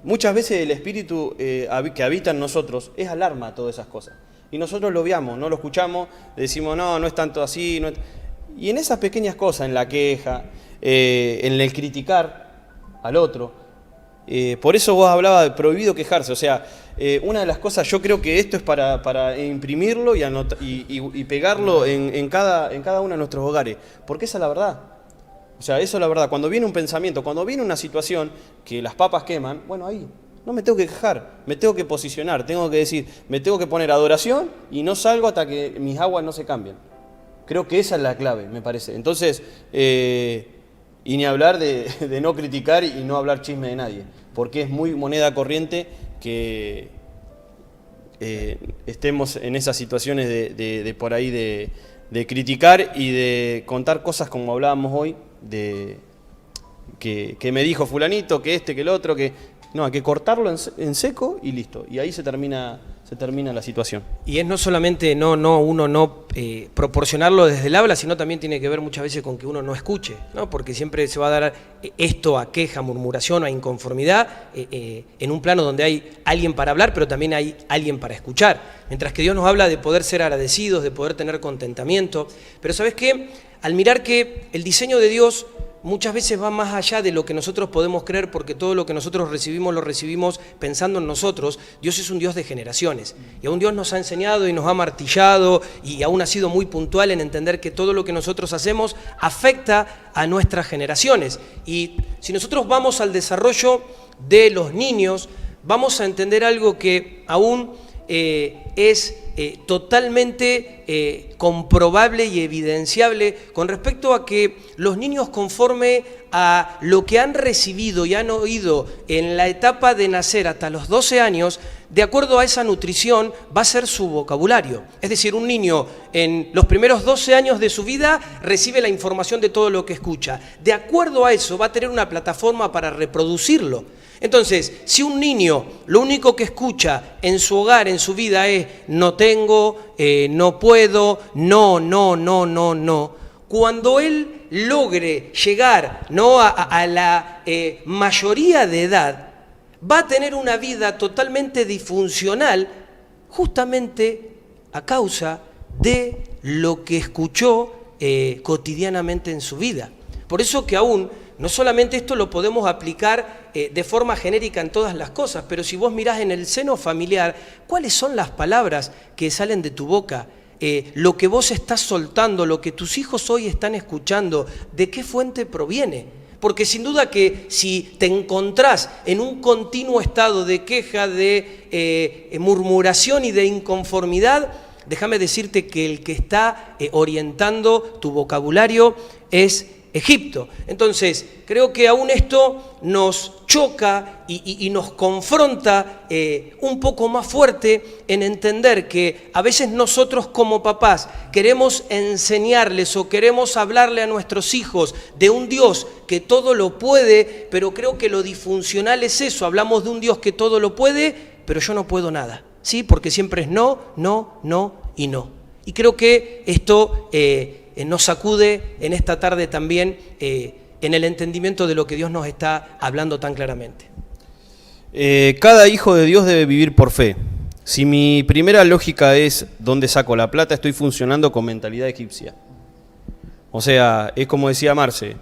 S4: muchas veces el Espíritu que habita en nosotros es alarma a todas esas cosas. Y nosotros lo veamos, no lo escuchamos, decimos, no es tanto así. No es... Y en esas pequeñas cosas, en la queja, en el criticar al otro, por eso vos hablabas de prohibido quejarse. O sea, una de las cosas, yo creo que esto es para imprimirlo y pegarlo en cada uno de nuestros hogares, porque esa es la verdad. O sea, eso es la verdad. Cuando viene un pensamiento, cuando viene una situación que las papas queman, bueno, ahí no me tengo que quejar, me tengo que posicionar, tengo que decir, me tengo que poner adoración y no salgo hasta que mis aguas no se cambien. Creo que esa es la clave, me parece. Entonces, y ni hablar de no criticar y no hablar chisme de nadie, porque es muy moneda corriente que estemos en esas situaciones de por ahí de criticar y de contar cosas como hablábamos hoy, que me dijo fulanito, que que el otro, que... No, hay que cortarlo en seco y listo, y ahí se termina la situación.
S2: Y es no solamente uno no proporcionarlo desde el habla, sino también tiene que ver muchas veces con que uno no escuche, ¿no? Porque siempre se va a dar esto a queja, murmuración, a inconformidad, en un plano donde hay alguien para hablar, pero también hay alguien para escuchar. Mientras que Dios nos habla de poder ser agradecidos, de poder tener contentamiento. Pero ¿sabes qué? Al mirar que el diseño de Dios muchas veces va más allá de lo que nosotros podemos creer, porque todo lo que nosotros recibimos lo recibimos pensando en nosotros. Dios es un Dios de generaciones, y aún Dios nos ha enseñado y nos ha martillado, y aún ha sido muy puntual en entender que todo lo que nosotros hacemos afecta a nuestras generaciones. Y si nosotros vamos al desarrollo de los niños, vamos a entender algo que aún es totalmente comprobable y evidenciable con respecto a que los niños, conforme a lo que han recibido y han oído en la etapa de nacer hasta los 12 años, de acuerdo a esa nutrición va a ser su vocabulario. Es decir, un niño en los primeros 12 años de su vida recibe la información de todo lo que escucha. De acuerdo a eso va a tener una plataforma para reproducirlo. Entonces, si un niño lo único que escucha en su hogar, en su vida es no tengo, no puedo, no, cuando él logre llegar a la mayoría de edad, va a tener una vida totalmente disfuncional, justamente a causa de lo que escuchó cotidianamente en su vida. Por eso que aún, no solamente esto lo podemos aplicar de forma genérica en todas las cosas, pero si vos mirás en el seno familiar, ¿cuáles son las palabras que salen de tu boca? Lo que vos estás soltando, lo que tus hijos hoy están escuchando, ¿de qué fuente proviene? Porque sin duda que si te encontrás en un continuo estado de queja, de murmuración y de inconformidad, déjame decirte que el que está orientando tu vocabulario es Egipto. Entonces, creo que aún esto nos choca y nos confronta un poco más fuerte en entender que a veces nosotros como papás queremos enseñarles o queremos hablarle a nuestros hijos de un Dios que todo lo puede, pero creo que lo disfuncional es eso. Hablamos de un Dios que todo lo puede, pero yo no puedo nada, ¿sí? Porque siempre es no y no. Y creo que esto nos sacude en esta tarde también en el entendimiento de lo que Dios nos está hablando tan claramente.
S4: Cada hijo de Dios debe vivir por fe. Si mi primera lógica es ¿dónde saco la plata?, estoy funcionando con mentalidad egipcia. O sea, es como decía Marce,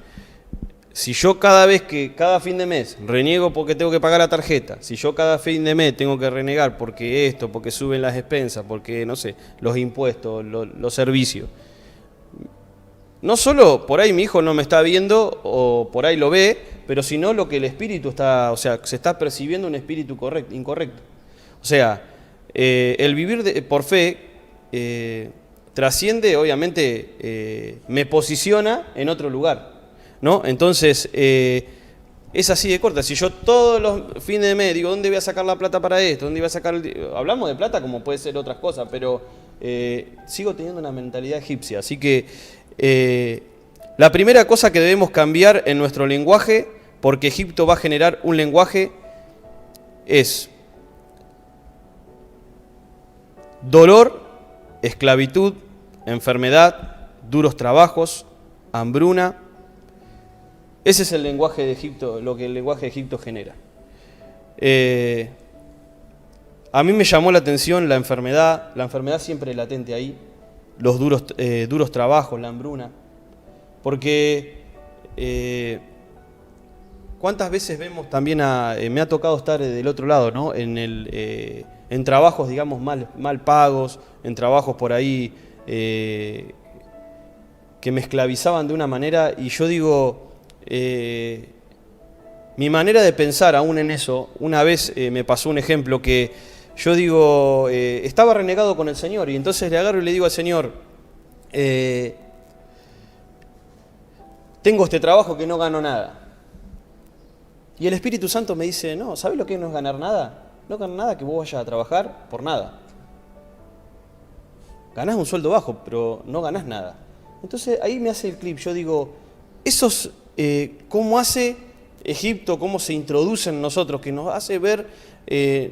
S4: si yo cada fin de mes reniego porque tengo que pagar la tarjeta, si yo cada fin de mes tengo que renegar porque suben las expensas, porque no sé, los impuestos, los servicios, no solo por ahí mi hijo no me está viendo o por ahí lo ve, pero sino lo que el espíritu está, o sea, se está percibiendo un espíritu incorrecto. O sea, el vivir por fe trasciende, obviamente, me posiciona en otro lugar, ¿no? Entonces, es así de corta. Si yo todos los fines de mes digo, ¿dónde voy a sacar la plata para esto? ¿Dónde voy a sacar hablamos de plata como puede ser otras cosas, pero sigo teniendo una mentalidad egipcia. Así que la primera cosa que debemos cambiar en nuestro lenguaje, porque Egipto va a generar un lenguaje, es dolor, esclavitud, enfermedad, duros trabajos, hambruna. Ese es el lenguaje de Egipto, lo que el lenguaje de Egipto genera. A mí me llamó la atención la enfermedad siempre latente ahí, los duros trabajos, la hambruna, porque ¿cuántas veces vemos también me ha tocado estar del otro lado, ¿no? En trabajos, digamos, mal pagos, en trabajos por ahí que me esclavizaban de una manera, y yo digo, mi manera de pensar aún en eso, una vez me pasó un ejemplo que yo digo, estaba renegado con el Señor, y entonces le agarro y le digo al Señor, tengo este trabajo que no gano nada. Y el Espíritu Santo me dice, no, ¿sabes lo que no es ganar nada? No ganar nada que vos vayas a trabajar por nada. Ganás un sueldo bajo, pero no ganás nada. Entonces ahí me hace el clip, yo digo, esos, cómo hace Egipto, cómo se introduce en nosotros, que nos hace ver,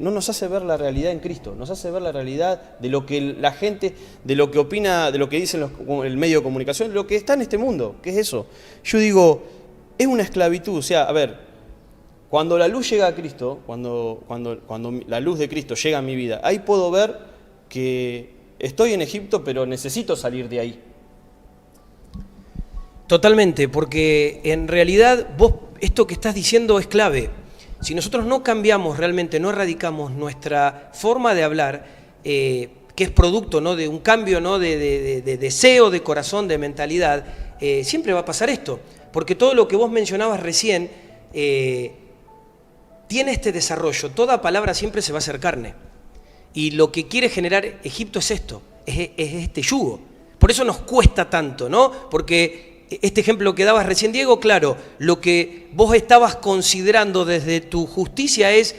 S4: no nos hace ver la realidad en Cristo, nos hace ver la realidad de lo que la gente, de lo que opina, de lo que dicen el medio de comunicación, de lo que está en este mundo, ¿qué es eso? Yo digo, es una esclavitud, o sea, a ver, cuando la luz llega a Cristo, cuando la luz de Cristo llega a mi vida, ahí puedo ver que estoy en Egipto, pero necesito salir de ahí.
S2: Totalmente, porque en realidad vos, esto que estás diciendo es clave. Si nosotros no cambiamos realmente, no erradicamos nuestra forma de hablar, que es producto, ¿no?, de un cambio, ¿no?, de deseo, de corazón, de mentalidad, siempre va a pasar esto. Porque todo lo que vos mencionabas recién tiene este desarrollo. Toda palabra siempre se va a hacer carne. Y lo que quiere generar Egipto es esto, es este yugo. Por eso nos cuesta tanto, ¿no? Porque este ejemplo que dabas recién, Diego, claro, lo que vos estabas considerando desde tu justicia es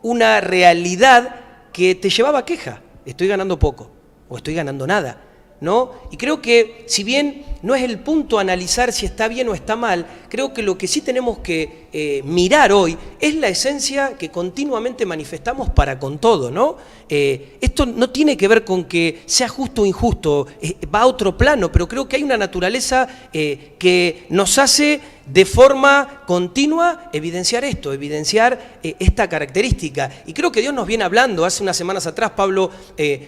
S2: una realidad que te llevaba a queja. Estoy ganando poco o estoy ganando nada, ¿no? Y creo que si bien no es el punto analizar si está bien o está mal, creo que lo que sí tenemos que mirar hoy es la esencia que continuamente manifestamos para con todo, ¿no? Esto no tiene que ver con que sea justo o injusto, va a otro plano, pero creo que hay una naturaleza que nos hace de forma continua evidenciar esto, evidenciar esta característica. Y creo que Dios nos viene hablando. Hace unas semanas atrás Pablo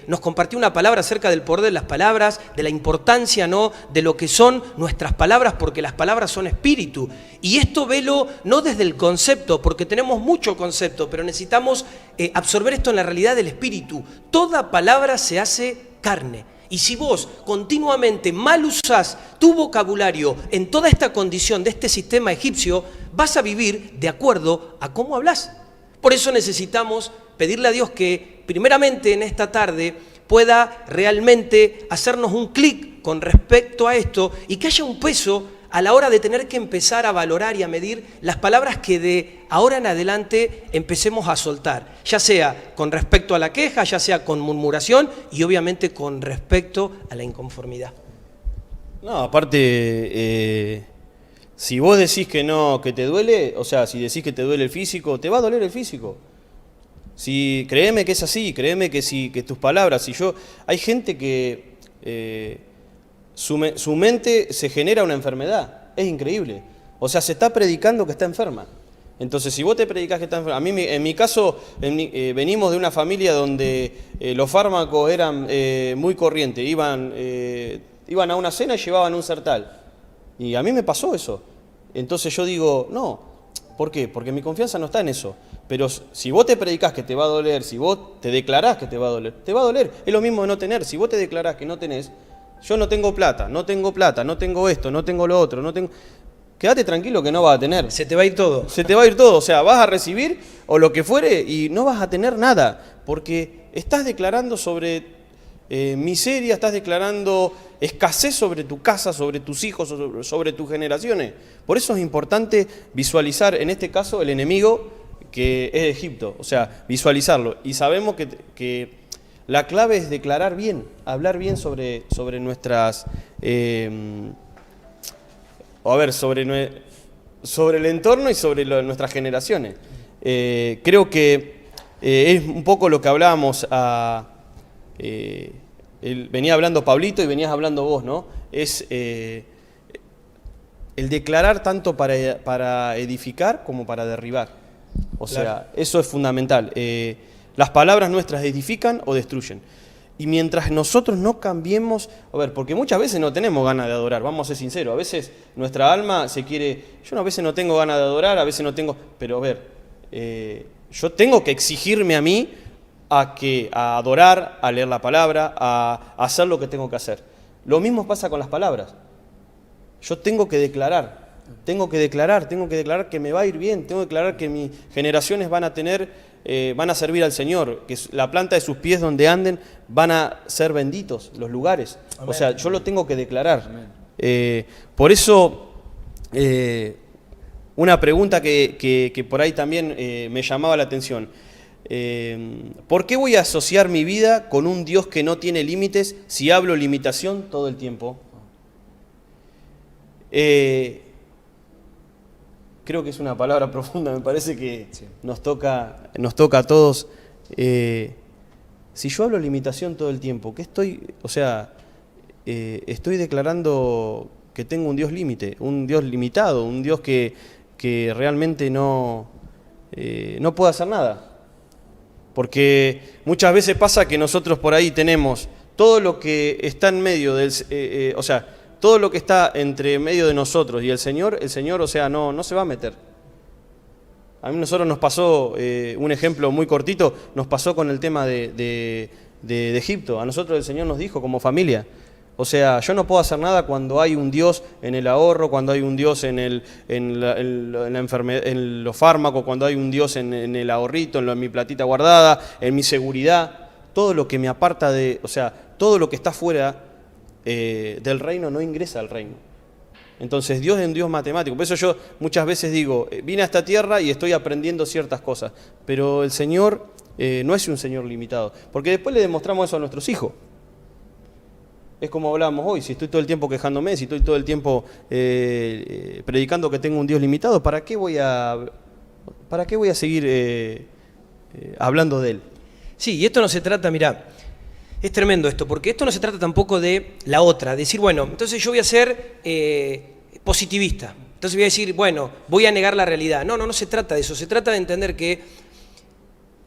S2: nos compartió una palabra acerca del poder de las palabras, de la importancia, ¿no?, de lo que son nuestras palabras, porque las palabras son espíritu. Y esto velo no desde el concepto, porque tenemos mucho concepto, pero necesitamos absorber esto en la realidad del espíritu. Toda palabra se hace carne. Y si vos continuamente mal usás tu vocabulario en toda esta condición de este sistema egipcio, vas a vivir de acuerdo a cómo hablas. Por eso necesitamos pedirle a Dios que primeramente en esta tarde pueda realmente hacernos un clic con respecto a esto y que haya un peso a la hora de tener que empezar a valorar y a medir las palabras que de ahora en adelante empecemos a soltar, ya sea con respecto a la queja, ya sea con murmuración y obviamente con respecto a la inconformidad.
S4: No, aparte, si vos decís que no, que te duele, o sea, si decís que te duele el físico, te va a doler el físico. Si, créeme que es así, créeme que tus palabras, hay gente que su mente se genera una enfermedad, es increíble. O sea, se está predicando que está enferma. Entonces, si vos te predicás que estás enfermo, a mí, en mi caso, venimos de una familia donde los fármacos eran muy corrientes, iban a una cena y llevaban un sertal. Y a mí me pasó eso. Entonces yo digo, no, ¿por qué? Porque mi confianza no está en eso. Pero si vos te predicás que te va a doler, si vos te declarás que te va a doler, te va a doler. Es lo mismo de no tener. Si vos te declarás que no tenés, yo no tengo plata, no tengo esto, no tengo lo otro, no tengo... Quédate tranquilo que no vas a tener.
S2: Se te va a ir todo.
S4: Se te va a ir todo, o sea, vas a recibir o lo que fuere y no vas a tener nada, porque estás declarando sobre miseria, estás declarando escasez sobre tu casa, sobre tus hijos, sobre tus generaciones. Por eso es importante visualizar, en este caso, el enemigo que es Egipto, o sea, visualizarlo. Y sabemos que la clave es declarar bien, hablar bien sobre nuestras... sobre el entorno y sobre nuestras generaciones. Creo que es un poco lo que hablábamos, venía hablando Pablito y venías hablando vos, ¿no? Es el declarar tanto para edificar como para derribar. O sea, eso es fundamental. Las palabras nuestras edifican o destruyen. Y mientras nosotros no cambiemos, porque muchas veces no tenemos ganas de adorar, vamos a ser sinceros, a veces nuestra alma se quiere, a veces no tengo ganas de adorar, a veces no tengo, pero yo tengo que exigirme a mí a adorar, a leer la palabra, a hacer lo que tengo que hacer. Lo mismo pasa con las palabras. Yo tengo que declarar que me va a ir bien, tengo que declarar que mis generaciones van a servir al Señor, que la planta de sus pies donde anden van a ser benditos los lugares. Amén. O sea, yo lo tengo que declarar. Por eso, una pregunta que por ahí también me llamaba la atención. ¿Por qué voy a asociar mi vida con un Dios que no tiene límites si hablo limitación todo el tiempo? Creo que es una palabra profunda, me parece que sí. nos toca a todos. Si yo hablo limitación todo el tiempo, ¿qué estoy? O sea, estoy declarando que tengo un Dios límite, un Dios limitado, un Dios que realmente no puede hacer nada. Porque muchas veces pasa que nosotros por ahí tenemos todo lo que está en medio del... todo lo que está entre medio de nosotros y el Señor, o sea, no se va a meter. A nosotros nos pasó, un ejemplo muy cortito, nos pasó con el tema de Egipto. A nosotros el Señor nos dijo como familia, o sea, yo no puedo hacer nada cuando hay un Dios en el ahorro, cuando hay un Dios en la enfermedad, en los fármacos, cuando hay un Dios en el ahorrito, en mi platita guardada, en mi seguridad. Todo lo que me aparta todo lo que está fuera del reino no ingresa al reino. Entonces Dios es un Dios matemático. Por eso yo muchas veces digo, vine a esta tierra y estoy aprendiendo ciertas cosas, pero el Señor no es un Señor limitado, porque después le demostramos eso a nuestros hijos. Es como hablábamos hoy, si estoy todo el tiempo quejándome, si estoy todo el tiempo predicando que tengo un Dios limitado, ¿para qué voy a seguir hablando de Él?
S2: Sí, y esto no se trata, mirá, es tremendo esto, porque esto no se trata tampoco de la otra, decir, bueno, entonces yo voy a ser positivista, entonces voy a decir, bueno, voy a negar la realidad. No se trata de eso, se trata de entender que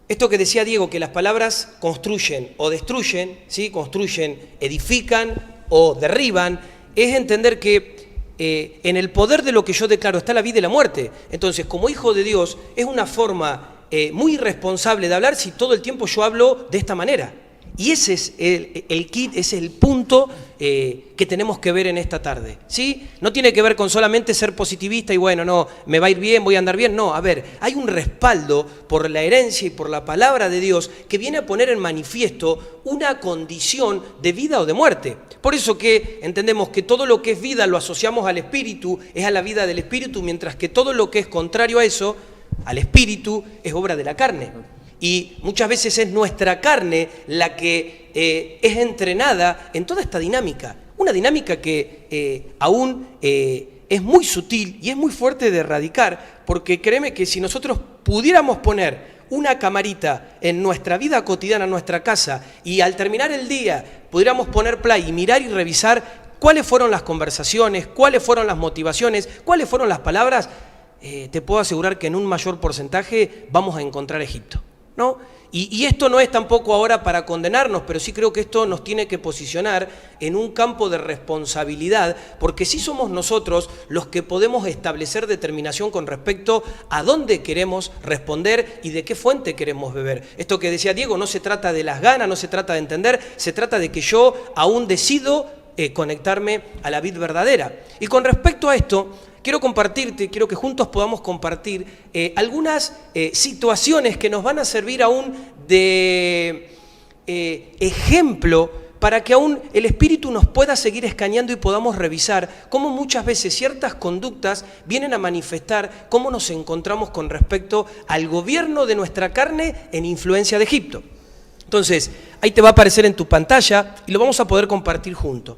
S2: esto que decía Diego, que las palabras construyen o destruyen, ¿sí? Construyen, edifican o derriban, es entender que en el poder de lo que yo declaro está la vida y la muerte. Entonces, como hijo de Dios, es una forma muy irresponsable de hablar si todo el tiempo yo hablo de esta manera. Y ese es el kit, ese es el punto que tenemos que ver en esta tarde, ¿sí? No tiene que ver con solamente ser positivista y bueno, no, me va a ir bien, voy a andar bien. No, a ver, hay un respaldo por la herencia y por la palabra de Dios que viene a poner en manifiesto una condición de vida o de muerte. Por eso que entendemos que todo lo que es vida lo asociamos al espíritu, es a la vida del espíritu, mientras que todo lo que es contrario a eso, al espíritu, es obra de la carne. Y muchas veces es nuestra carne la que es entrenada en toda esta dinámica. Una dinámica que aún es muy sutil y es muy fuerte de erradicar, porque créeme que si nosotros pudiéramos poner una camarita en nuestra vida cotidiana, en nuestra casa, y al terminar el día pudiéramos poner play y mirar y revisar cuáles fueron las conversaciones, cuáles fueron las motivaciones, cuáles fueron las palabras, te puedo asegurar que en un mayor porcentaje vamos a encontrar Egipto, ¿no? Y esto no es tampoco ahora para condenarnos, pero sí creo que esto nos tiene que posicionar en un campo de responsabilidad, porque sí somos nosotros los que podemos establecer determinación con respecto a dónde queremos responder y de qué fuente queremos beber. Esto que decía Diego, no se trata de las ganas, no se trata de entender, se trata de que yo aún decido conectarme a la vid verdadera. Y con respecto a esto, quiero que juntos podamos compartir algunas situaciones que nos van a servir aún de ejemplo para que aún el Espíritu nos pueda seguir escaneando y podamos revisar cómo muchas veces ciertas conductas vienen a manifestar cómo nos encontramos con respecto al gobierno de nuestra carne en influencia de Egipto. Entonces, ahí te va a aparecer en tu pantalla y lo vamos a poder compartir juntos.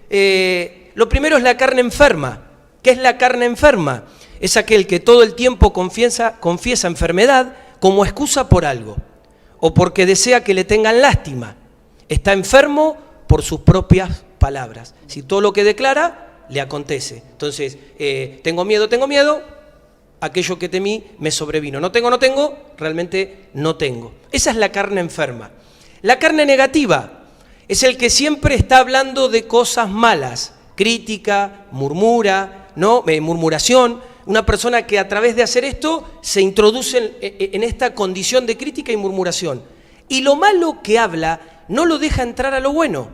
S2: Lo primero es la carne enferma. ¿Qué es la carne enferma? Es aquel que todo el tiempo confiesa enfermedad como excusa por algo o porque desea que le tengan lástima. Está enfermo por sus propias palabras. Si todo lo que declara, le acontece. Entonces, tengo miedo, aquello que temí me sobrevino. No tengo, realmente no tengo. Esa es la carne enferma. La carne negativa es el que siempre está hablando de cosas malas, crítica, murmuración, una persona que a través de hacer esto se introduce en esta condición de crítica y murmuración. Y lo malo que habla no lo deja entrar a lo bueno.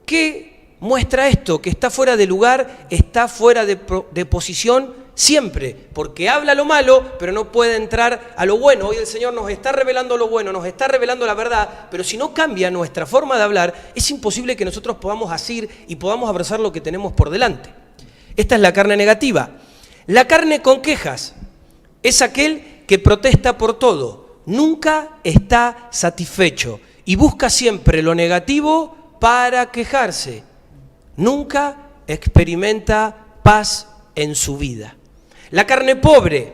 S2: ¿Qué muestra esto? Que está fuera de lugar, está fuera de posición siempre, porque habla lo malo, pero no puede entrar a lo bueno. Hoy el Señor nos está revelando lo bueno, nos está revelando la verdad, pero si no cambia nuestra forma de hablar, es imposible que nosotros podamos asir y podamos abrazar lo que tenemos por delante. Esta es la carne negativa. La carne con quejas es aquel que protesta por todo, nunca está satisfecho y busca siempre lo negativo para quejarse. Nunca experimenta paz en su vida. La carne pobre,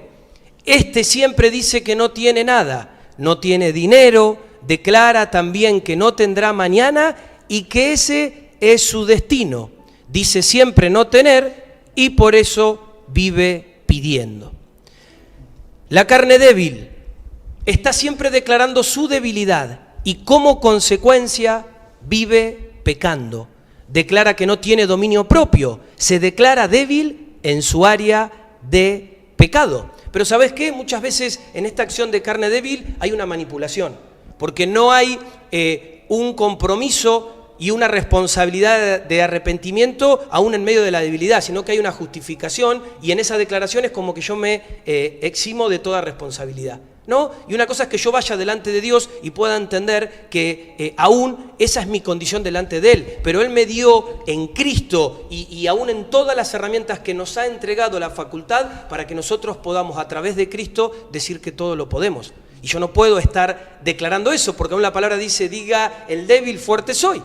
S2: siempre dice que no tiene nada, no tiene dinero, declara también que no tendrá mañana y que ese es su destino. Dice siempre no tener y por eso vive pidiendo. La carne débil está siempre declarando su debilidad y como consecuencia vive pecando. Declara que no tiene dominio propio, se declara débil en su área de pecado. Pero ¿sabes qué? Muchas veces en esta acción de carne débil hay una manipulación, porque no hay un compromiso y una responsabilidad de arrepentimiento aún en medio de la debilidad, sino que hay una justificación y en esa declaración es como que yo me eximo de toda responsabilidad, ¿no? Y una cosa es que yo vaya delante de Dios y pueda entender que aún esa es mi condición delante de Él, pero Él me dio en Cristo y aún en todas las herramientas que nos ha entregado la facultad para que nosotros podamos a través de Cristo decir que todo lo podemos. Y yo no puedo estar declarando eso, porque aún la palabra dice, diga el débil, fuerte soy.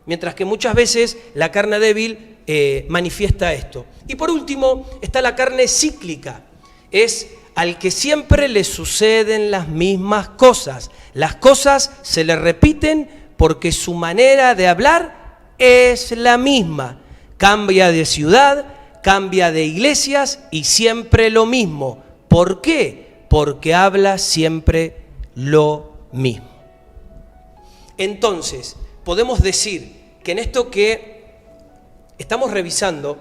S2: Mientras que muchas veces la carne débil manifiesta esto. Y por último está la carne cíclica. Es al que siempre le suceden las mismas cosas. Las cosas se le repiten porque su manera de hablar es la misma. Cambia de ciudad, cambia de iglesias y siempre lo mismo. ¿Por qué? Porque habla siempre lo mismo. Entonces, podemos decir que en esto que estamos revisando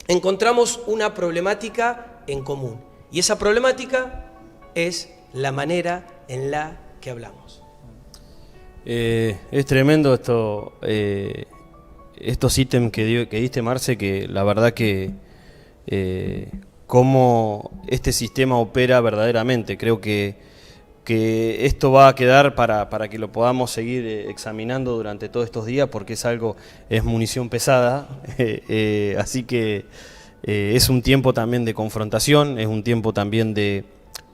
S2: encontramos una problemática en común. Y esa problemática es la manera en la que hablamos.
S4: Es tremendo estos ítems que diste, Marce, que la verdad que cómo este sistema opera verdaderamente. Creo que esto va a quedar para que lo podamos seguir examinando durante todos estos días, porque es munición pesada, así que es un tiempo también de confrontación, es un tiempo también de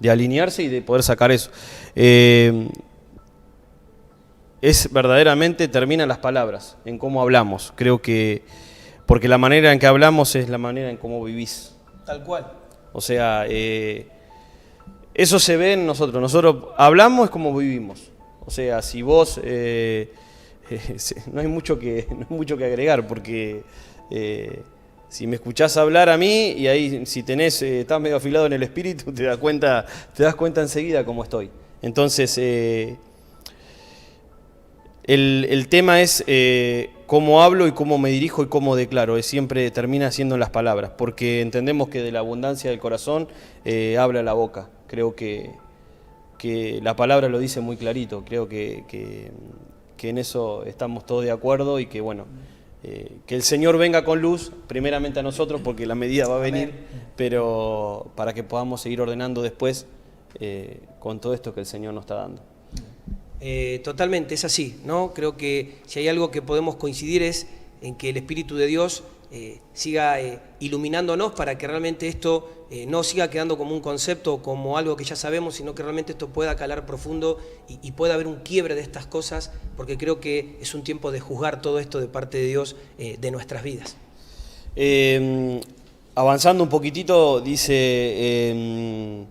S4: alinearse y de poder sacar eso. Es verdaderamente, terminan las palabras, en cómo hablamos. Creo que, porque la manera en que hablamos es la manera en cómo vivís.
S2: Tal cual.
S4: O sea, eso se ve en nosotros. Nosotros hablamos es como vivimos. O sea, si vos... no hay mucho que agregar, porque Si me escuchás hablar a mí y ahí si estás medio afilado en el espíritu, te das cuenta enseguida cómo estoy. Entonces, el tema es cómo hablo y cómo me dirijo y cómo declaro. Siempre termina siendo en las palabras, porque entendemos que de la abundancia del corazón habla la boca. Creo que la palabra lo dice muy clarito. Creo que en eso estamos todos de acuerdo y que bueno, que el Señor venga con luz, primeramente a nosotros, porque la medida va a venir, pero para que podamos seguir ordenando después con todo esto que el Señor nos está dando.
S2: Totalmente, es así, ¿no? Creo que si hay algo que podemos coincidir es en que el Espíritu de Dios siga iluminándonos para que realmente esto no siga quedando como un concepto o como algo que ya sabemos, sino que realmente esto pueda calar profundo y pueda haber un quiebre de estas cosas, porque creo que es un tiempo de juzgar todo esto de parte de Dios de nuestras vidas.
S4: Avanzando un poquitito, dice...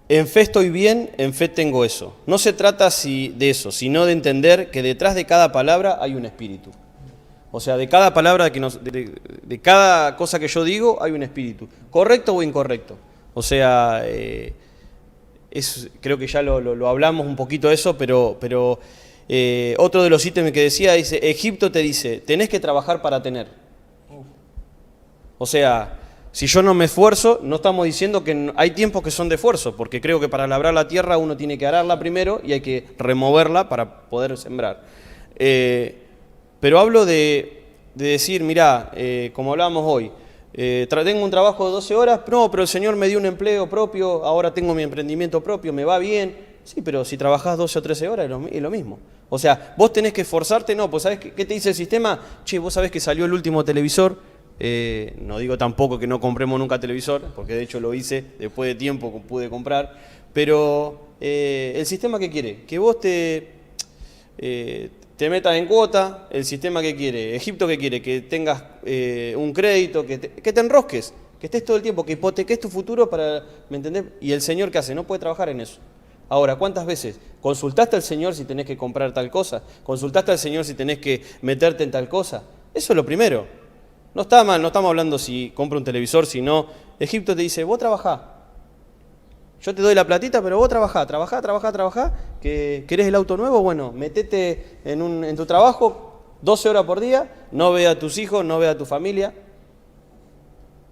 S4: En fe estoy bien, en fe tengo eso. No se trata de eso, sino de entender que detrás de cada palabra hay un espíritu. O sea, de cada palabra, de cada cosa que yo digo, hay un espíritu. ¿Correcto o incorrecto? O sea, creo que ya lo hablamos un poquito eso, pero otro de los ítems que decía, dice, Egipto te dice, tenés que trabajar para tener. O sea... Si yo no me esfuerzo, no estamos diciendo que hay tiempos que son de esfuerzo, porque creo que para labrar la tierra uno tiene que ararla primero y hay que removerla para poder sembrar. Pero hablo de decir, mirá, como hablábamos hoy, tengo un trabajo de 12 horas, no, pero el Señor me dio un empleo propio, ahora tengo mi emprendimiento propio, me va bien. Sí, pero si trabajás 12 o 13 horas es lo mismo. O sea, vos tenés que esforzarte, no, pues ¿sabés qué te dice el sistema? Che, vos sabés que salió el último televisor. No digo tampoco que no compremos nunca televisor, porque de hecho lo hice, después de tiempo pude comprar, pero el sistema que quiere, que vos te metas en cuota, el sistema que quiere, Egipto que quiere, que tengas un crédito, que te enrosques, que estés todo el tiempo, que hipoteques tu futuro para, ¿me entendés? Y el Señor ¿qué hace? No puede trabajar en eso. Ahora, ¿cuántas veces consultaste al Señor si tenés que comprar tal cosa? ¿Consultaste al Señor si tenés que meterte en tal cosa? Eso es lo primero. No está mal, no estamos hablando si compra un televisor, si no. Egipto te dice, vos trabajá. Yo te doy la platita, pero vos trabajá, que querés el auto nuevo, bueno, metete en tu trabajo 12 horas por día, no ve a tus hijos, no ve a tu familia.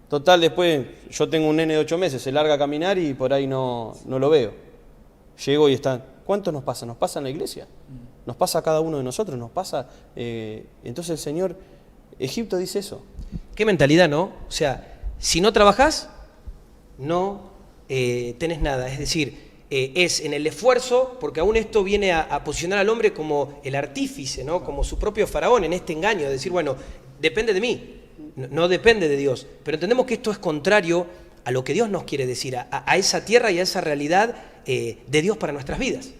S4: Total, después yo tengo un nene de 8 meses, se larga a caminar y por ahí no lo veo. Llego y está. ¿Cuánto nos pasa? Nos pasa en la iglesia. Nos pasa a cada uno de nosotros, nos pasa. Entonces el Señor... Egipto dice eso.
S2: Qué mentalidad, ¿no? O sea, si no trabajás, no tenés nada. Es decir, es en el esfuerzo, porque aún esto viene a posicionar al hombre como el artífice, ¿no? Como su propio faraón en este engaño, de decir, bueno, depende de mí, no depende de Dios. Pero entendemos que esto es contrario a lo que Dios nos quiere decir, a esa tierra y a esa realidad de Dios para nuestras vidas.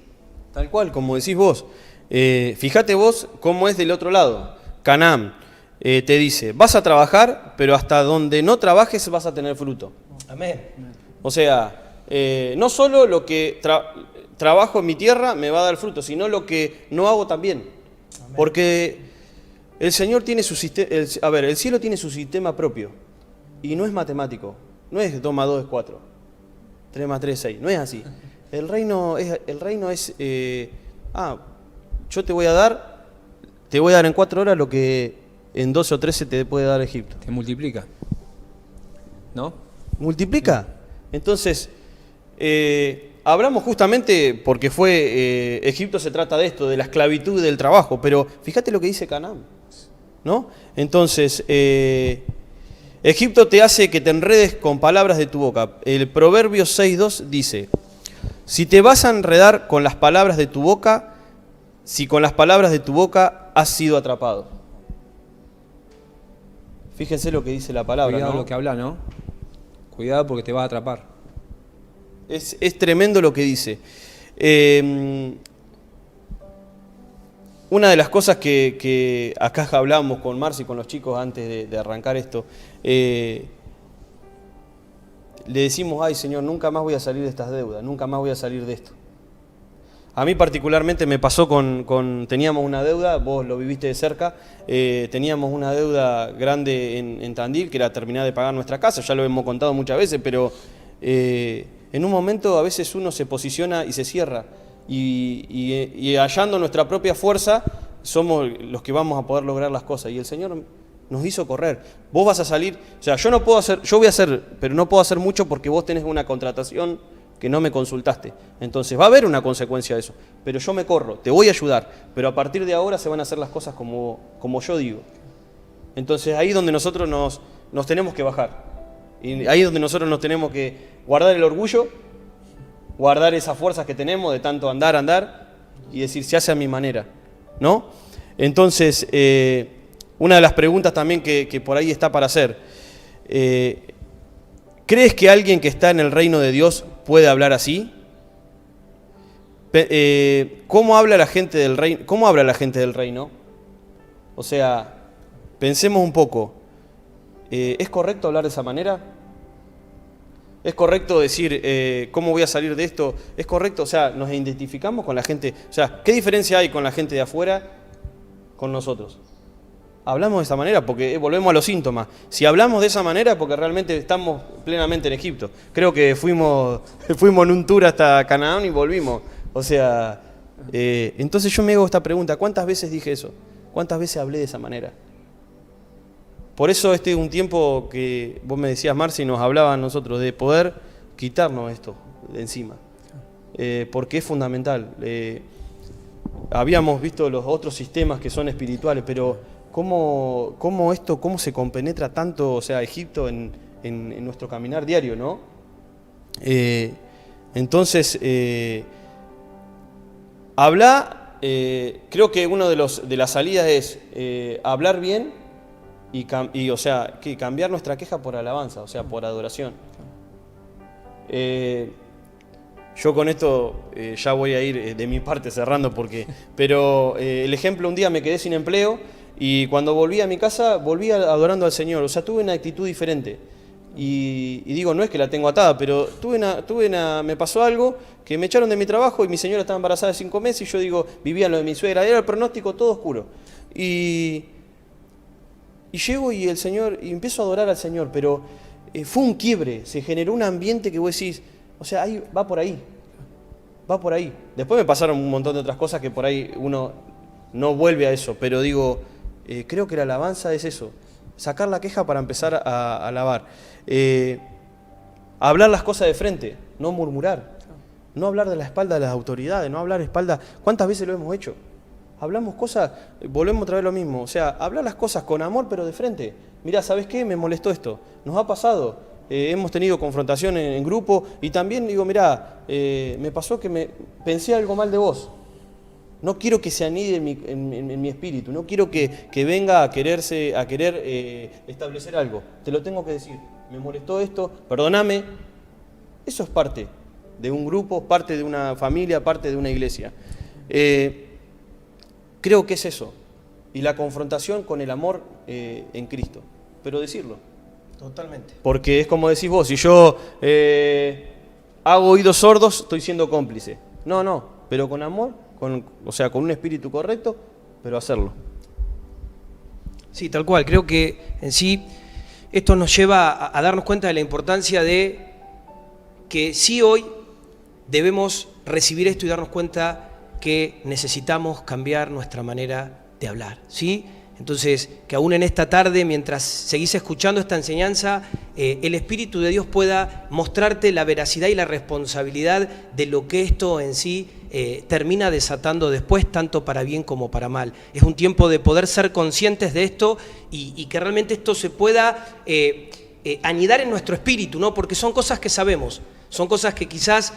S4: Tal cual, como decís vos. Fíjate vos cómo es del otro lado. Canaán. Te dice, vas a trabajar, pero hasta donde no trabajes vas a tener fruto.
S2: Amén.
S4: O sea, no solo lo que trabajo en mi tierra me va a dar fruto, sino lo que no hago también. Amén. Porque el Señor tiene su sistema, el cielo tiene su sistema propio y no es matemático. No es 2 más 2 es 4, 3 más 3 es 6, no es así. El reino es yo te voy a dar en 4 horas lo que en 12 o 13 te puede dar Egipto.
S3: Te multiplica, ¿no?
S4: ¿Multiplica? Entonces, hablamos justamente porque Egipto se trata de esto, de la esclavitud del trabajo, pero fíjate lo que dice Canaán, ¿no? Entonces, Egipto te hace que te enredes con palabras de tu boca. El Proverbio 6.2 dice, si te vas a enredar con las palabras de tu boca, si con las palabras de tu boca has sido atrapado. Fíjense lo que dice la palabra.
S3: Cuidado,
S4: ¿no?
S3: lo que habla, ¿no? Cuidado porque te vas a atrapar.
S4: Es tremendo lo que dice. Una de las cosas que acá hablábamos con Marci y con los chicos antes de arrancar esto, le decimos, ay Señor, nunca más voy a salir de estas deudas, nunca más voy a salir de esto. A mí particularmente me pasó teníamos una deuda, vos lo viviste de cerca, teníamos una deuda grande en Tandil, que era terminar de pagar nuestra casa, ya lo hemos contado muchas veces, pero en un momento a veces uno se posiciona y se cierra, y hallando nuestra propia fuerza, somos los que vamos a poder lograr las cosas, y el Señor nos hizo correr. Vos vas a salir, o sea, yo voy a hacer, pero no puedo hacer mucho porque vos tenés una contratación que no me consultaste. Entonces va a haber una consecuencia de eso. Pero yo me corro, te voy a ayudar. Pero a partir de ahora se van a hacer las cosas como yo digo. Entonces ahí es donde nosotros nos tenemos que bajar. Y ahí es donde nosotros nos tenemos que guardar el orgullo, guardar esas fuerzas que tenemos de tanto andar, y decir, se hace a mi manera, ¿no? Entonces, una de las preguntas también que por ahí está para hacer, ¿crees que alguien que está en el reino de Dios puede hablar así? ¿Cómo habla la gente del reino? ¿Cómo habla la gente del reino? O sea, pensemos un poco. ¿Es correcto hablar de esa manera? ¿Es correcto decir cómo voy a salir de esto? ¿Es correcto? O sea, ¿nos identificamos con la gente? O sea, ¿qué diferencia hay con la gente de afuera con nosotros? Hablamos de esa manera porque volvemos a los síntomas. Si hablamos de esa manera porque realmente estamos plenamente en Egipto. Creo que fuimos en un tour hasta Canaán y volvimos. O sea, entonces yo me hago esta pregunta, ¿cuántas veces dije eso? ¿Cuántas veces hablé de esa manera? Por eso este es un tiempo que vos me decías, Marci, nos hablaba a nosotros de poder quitarnos esto de encima. Porque es fundamental. Habíamos visto los otros sistemas que son espirituales, pero ¿cómo se compenetra tanto, o sea, Egipto en nuestro caminar diario, ¿no? Entonces, creo que una de las salidas es hablar bien y o sea, que cambiar nuestra queja por alabanza, o sea, por adoración. Yo con esto ya voy a ir de mi parte cerrando, pero el ejemplo, un día me quedé sin empleo y cuando volví a mi casa, volví adorando al Señor, o sea, tuve una actitud diferente. Y digo, no es que la tengo atada, pero me pasó algo que me echaron de mi trabajo y mi señora estaba embarazada de 5 meses y yo digo, vivía lo de mi suegra, era el pronóstico todo oscuro. Y llego y empiezo a adorar al Señor, pero fue un quiebre, se generó un ambiente que vos decís, o sea, ahí va por ahí. Después me pasaron un montón de otras cosas que por ahí uno no vuelve a eso, pero digo, creo que la alabanza es eso, sacar la queja para empezar a alabar. Hablar las cosas de frente, no murmurar, no hablar de la espalda de las autoridades, no hablar de espalda. ¿Cuántas veces lo hemos hecho? Hablamos cosas, volvemos otra vez lo mismo, o sea, hablar las cosas con amor pero de frente. Mirá, ¿sabes qué? Me molestó esto, nos ha pasado. Hemos tenido confrontación en grupo y también digo, mirá, me pasó que pensé algo mal de vos. No quiero que se anide en mi espíritu, no quiero que venga a querer establecer algo. Te lo tengo que decir, me molestó esto, perdóname. Eso es parte de un grupo, parte de una familia, parte de una iglesia. Creo que es eso. Y la confrontación con el amor en Cristo. Pero decirlo.
S2: Totalmente.
S4: Porque es como decís vos, si yo hago oídos sordos, estoy siendo cómplice. No, pero con amor, o sea, con un espíritu correcto, pero hacerlo.
S2: Sí, tal cual. Creo que en sí esto nos lleva a darnos cuenta de la importancia de que sí hoy debemos recibir esto y darnos cuenta que necesitamos cambiar nuestra manera de hablar, ¿sí? Entonces, que aún en esta tarde, mientras seguís escuchando esta enseñanza, el Espíritu de Dios pueda mostrarte la veracidad y la responsabilidad de lo que esto en sí termina desatando después, tanto para bien como para mal. Es un tiempo de poder ser conscientes de esto y que realmente esto se pueda anidar en nuestro espíritu, ¿no? Porque son cosas que sabemos. Son cosas que quizás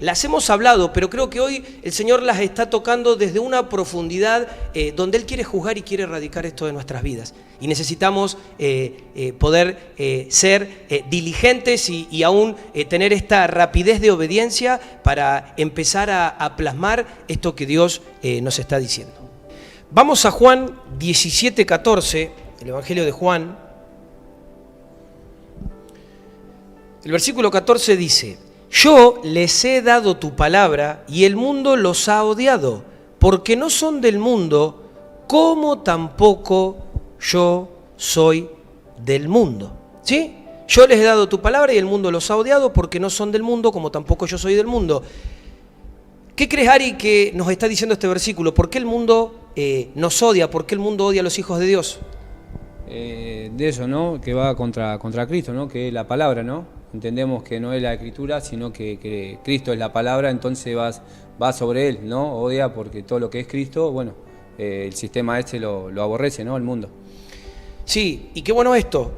S2: las hemos hablado, pero creo que hoy el Señor las está tocando desde una profundidad donde Él quiere juzgar y quiere erradicar esto de nuestras vidas. Y necesitamos poder ser diligentes y aún tener esta rapidez de obediencia para empezar a plasmar esto que Dios nos está diciendo. Vamos a Juan 17:14, el Evangelio de Juan. El versículo 14 dice: yo les he dado tu palabra y el mundo los ha odiado, porque no son del mundo, como tampoco yo soy del mundo. ¿Sí? Yo les he dado tu palabra y el mundo los ha odiado, porque no son del mundo, como tampoco yo soy del mundo. ¿Qué crees, Ari, que nos está diciendo este versículo? ¿Por qué el mundo nos odia? ¿Por qué el mundo odia a los hijos de Dios?
S3: De eso, ¿no? Que va contra Cristo, ¿no? Que es la palabra, ¿no? Entendemos que no es la Escritura, sino que Cristo es la palabra, entonces va sobre Él, ¿no? Odia porque todo lo que es Cristo, bueno, el sistema este lo aborrece, ¿no? El mundo.
S2: Sí, y qué bueno esto.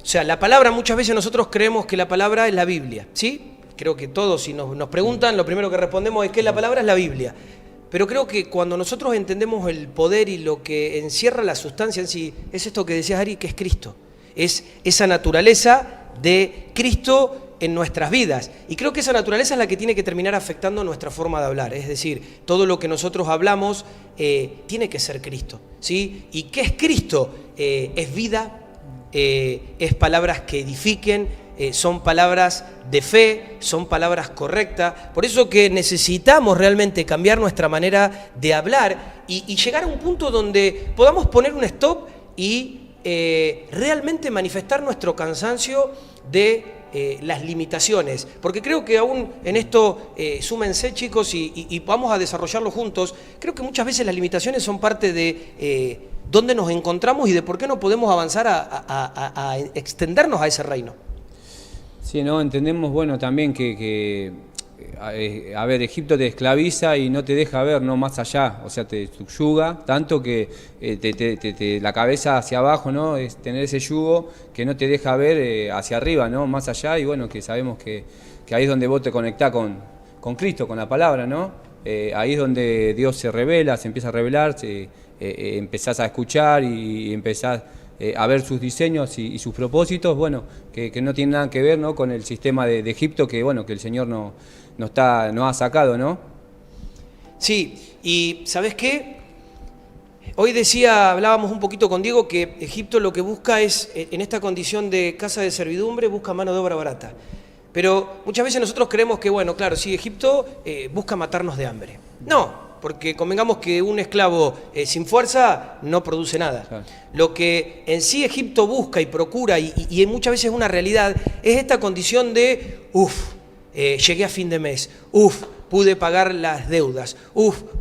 S2: O sea, la palabra, muchas veces nosotros creemos que la palabra es la Biblia, ¿sí? Creo que todos, si nos preguntan, lo primero que respondemos es que la palabra es la Biblia. Pero creo que cuando nosotros entendemos el poder y lo que encierra la sustancia en sí, es esto que decías, Ari, que es Cristo. Es esa naturaleza de Cristo en nuestras vidas. Y creo que esa naturaleza es la que tiene que terminar afectando nuestra forma de hablar. Es decir, todo lo que nosotros hablamos tiene que ser Cristo, ¿sí? ¿Y qué es Cristo? Es vida, es palabras que edifiquen, son palabras de fe, son palabras correctas. Por eso que necesitamos realmente cambiar nuestra manera de hablar y llegar a un punto donde podamos poner un stop y realmente manifestar nuestro cansancio de las limitaciones. Porque creo que aún en esto, súmense chicos y vamos a desarrollarlo juntos, creo que muchas veces las limitaciones son parte de dónde nos encontramos y de por qué no podemos avanzar a extendernos a ese reino.
S3: Sí, ¿no? Entendemos, bueno, también que a ver, Egipto te esclaviza y no te deja ver, no más allá, o sea, te subyuga, tanto que la cabeza hacia abajo, ¿no? Es tener ese yugo que no te deja ver hacia arriba, ¿no? Más allá, y bueno, que sabemos que ahí es donde vos te conectás con Cristo, con la palabra, ¿no? Ahí es donde Dios se revela, se empieza a revelar, empezás a escuchar y empezás a ver sus diseños y sus propósitos, bueno, que no tienen nada que ver, ¿no? Con el sistema de Egipto que, bueno, que el Señor nos ha sacado, ¿no?
S2: Sí, y ¿sabes qué? Hoy hablábamos un poquito con Diego que Egipto lo que busca es, en esta condición de casa de servidumbre, busca mano de obra barata. Pero muchas veces nosotros creemos que, bueno, claro, sí, Egipto busca matarnos de hambre. No, porque convengamos que un esclavo sin fuerza no produce nada. Claro. Lo que en sí Egipto busca y procura, y muchas veces es una realidad, es esta condición de, llegué a fin de mes, pude pagar las deudas,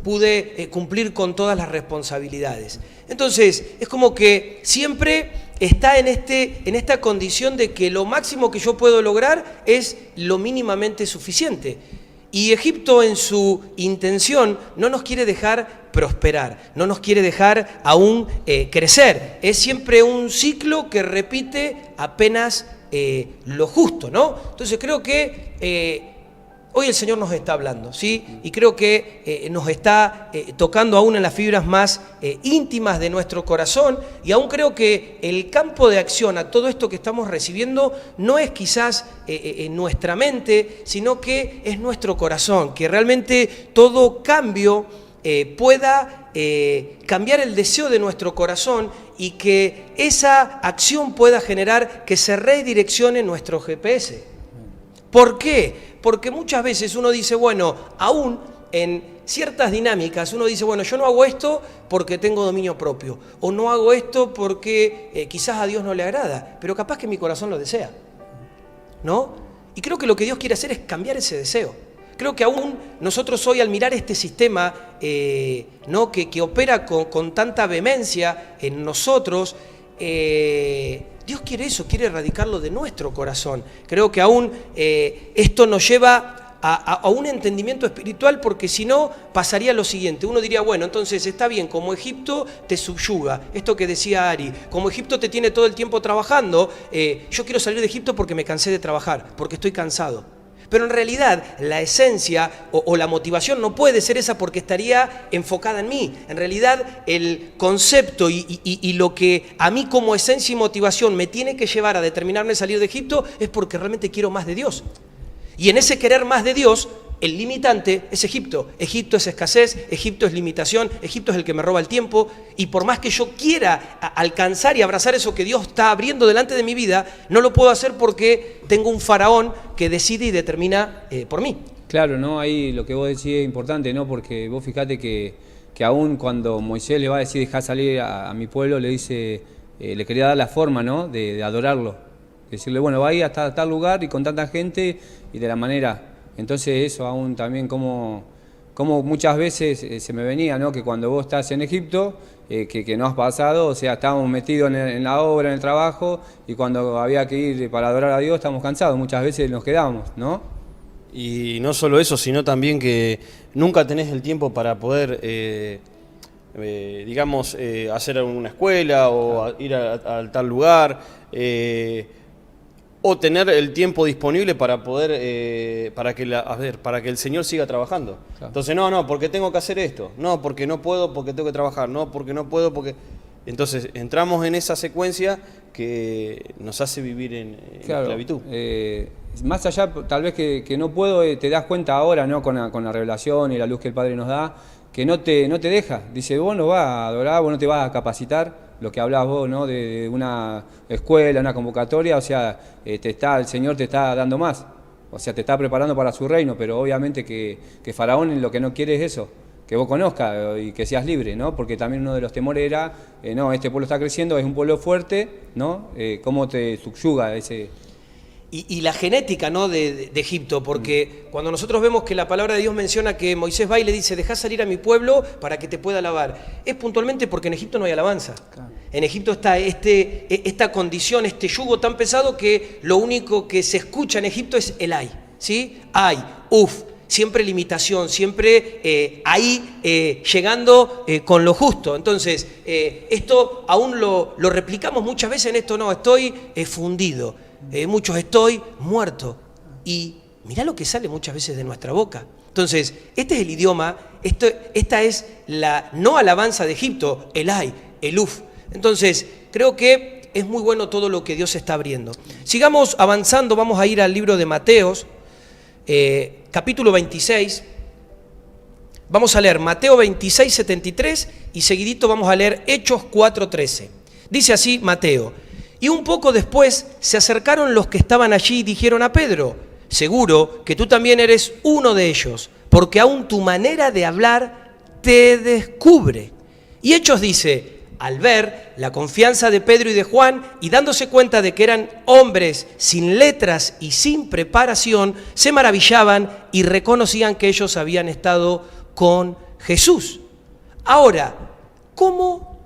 S2: pude cumplir con todas las responsabilidades. Entonces, es como que siempre está en esta condición de que lo máximo que yo puedo lograr es lo mínimamente suficiente. Y Egipto en su intención no nos quiere dejar prosperar, no nos quiere dejar aún crecer. Es siempre un ciclo que repite apenas lo justo, ¿no? Entonces creo que hoy el Señor nos está hablando, ¿sí? Y creo que nos está tocando aún en las fibras más íntimas de nuestro corazón, y aún creo que el campo de acción a todo esto que estamos recibiendo no es quizás en nuestra mente, sino que es nuestro corazón, que realmente todo cambio pueda cambiar el deseo de nuestro corazón y que esa acción pueda generar que se redireccione nuestro GPS. ¿Por qué? Porque muchas veces uno dice, bueno, aún en ciertas dinámicas, uno dice, bueno, yo no hago esto porque tengo dominio propio, o no hago esto porque quizás a Dios no le agrada, pero capaz que mi corazón lo desea, ¿no? Y creo que lo que Dios quiere hacer es cambiar ese deseo. Creo que aún nosotros hoy al mirar este sistema ¿no? que opera con tanta vehemencia en nosotros, Dios quiere eso, quiere erradicarlo de nuestro corazón. Creo que aún esto nos lleva a un entendimiento espiritual, porque si no pasaría lo siguiente. Uno diría, bueno, entonces está bien, como Egipto te subyuga, esto que decía Ari, como Egipto te tiene todo el tiempo trabajando, yo quiero salir de Egipto porque me cansé de trabajar, porque estoy cansado. Pero en realidad la esencia o la motivación no puede ser esa, porque estaría enfocada en mí. En realidad el concepto y lo que a mí como esencia y motivación me tiene que llevar a determinarme a salir de Egipto es porque realmente quiero más de Dios. Y en ese querer más de Dios El limitante es Egipto. Egipto es escasez, Egipto es limitación, Egipto es el que me roba el tiempo. Y por más que yo quiera alcanzar y abrazar eso que Dios está abriendo delante de mi vida, no lo puedo hacer porque tengo un faraón que decide y determina por mí.
S3: Claro, ¿no? Ahí lo que vos decís es importante, ¿no? Porque vos fijate que aún cuando Moisés le va a decir dejar salir a mi pueblo, le dice, le quería dar la forma, ¿no? De adorarlo. Decirle, bueno, va a ir hasta tal lugar y con tanta gente y de la manera. Entonces eso aún también como muchas veces se me venía, ¿no? Que cuando vos estás en Egipto, que no has pasado, o sea, estábamos metidos en la obra, en el trabajo, y cuando había que ir para adorar a Dios estamos cansados, muchas veces nos quedábamos, ¿no?
S4: Y no solo eso, sino también que nunca tenés el tiempo para poder, digamos, hacer una escuela o ir a tal lugar, o tener el tiempo disponible para poder, para que el Señor siga trabajando. Claro. Entonces, no, porque tengo que hacer esto, no, porque no puedo, porque tengo que trabajar, no, porque no puedo, porque... Entonces, entramos en esa secuencia que nos hace vivir en esclavitud.
S3: Más allá, tal vez que no puedo, te das cuenta ahora, ¿no? Con la revelación y la luz que el Padre nos da, que no te deja. Dice, vos no vas a adorar, vos no te vas a capacitar. Lo que hablabas vos, ¿no? De una escuela, una convocatoria, o sea, el Señor te está dando más. O sea, te está preparando para su reino, pero obviamente que Faraón lo que no quiere es eso, que vos conozcas y que seas libre, ¿no? Porque también uno de los temores era, no, este pueblo está creciendo, es un pueblo fuerte, ¿no? ¿Cómo te subyuga ese...?
S2: Y la genética, ¿no? de Egipto, porque cuando nosotros vemos que la palabra de Dios menciona que Moisés va y le dice, dejá salir a mi pueblo para que te pueda alabar, es puntualmente porque en Egipto no hay alabanza. Claro. En Egipto está esta condición, este yugo tan pesado que lo único que se escucha en Egipto es el ay, ¿sí? Ay, uf, siempre limitación, siempre ahí llegando con lo justo. Entonces, esto aún lo replicamos muchas veces en esto, no, estoy fundido. Muchos estoy muerto. Y mirá lo que sale muchas veces de nuestra boca. Entonces, este es el idioma, esta es la no alabanza de Egipto, el ay, el uf. Entonces, creo que es muy bueno todo lo que Dios está abriendo. Sigamos avanzando, vamos a ir al libro de Mateos, capítulo 26. Vamos a leer Mateo 26, 73 y seguidito vamos a leer Hechos 4, 13. Dice así Mateo: y un poco después se acercaron los que estaban allí y dijeron a Pedro, seguro que tú también eres uno de ellos, porque aún tu manera de hablar te descubre. Y Hechos dice, al ver la confianza de Pedro y de Juan y dándose cuenta de que eran hombres sin letras y sin preparación, se maravillaban y reconocían que ellos habían estado con Jesús. Ahora, ¿cómo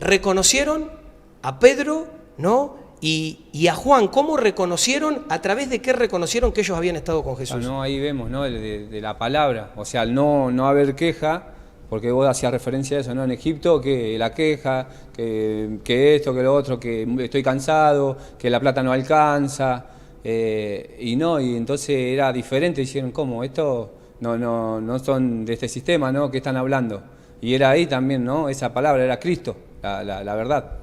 S2: reconocieron a Pedro, ¿no? Y a Juan? ¿Cómo reconocieron? ¿A través de qué reconocieron que ellos habían estado con Jesús?
S3: No, ahí vemos, ¿no? De la palabra, o sea, al no haber queja, porque vos hacías referencia a eso, ¿no? En Egipto, que la queja, que esto, que lo otro, que estoy cansado, que la plata no alcanza, y entonces era diferente, dijeron, ¿cómo? Esto no son de este sistema, ¿no? ¿Qué están hablando? Y era ahí también, ¿no? Esa palabra, era Cristo, la verdad.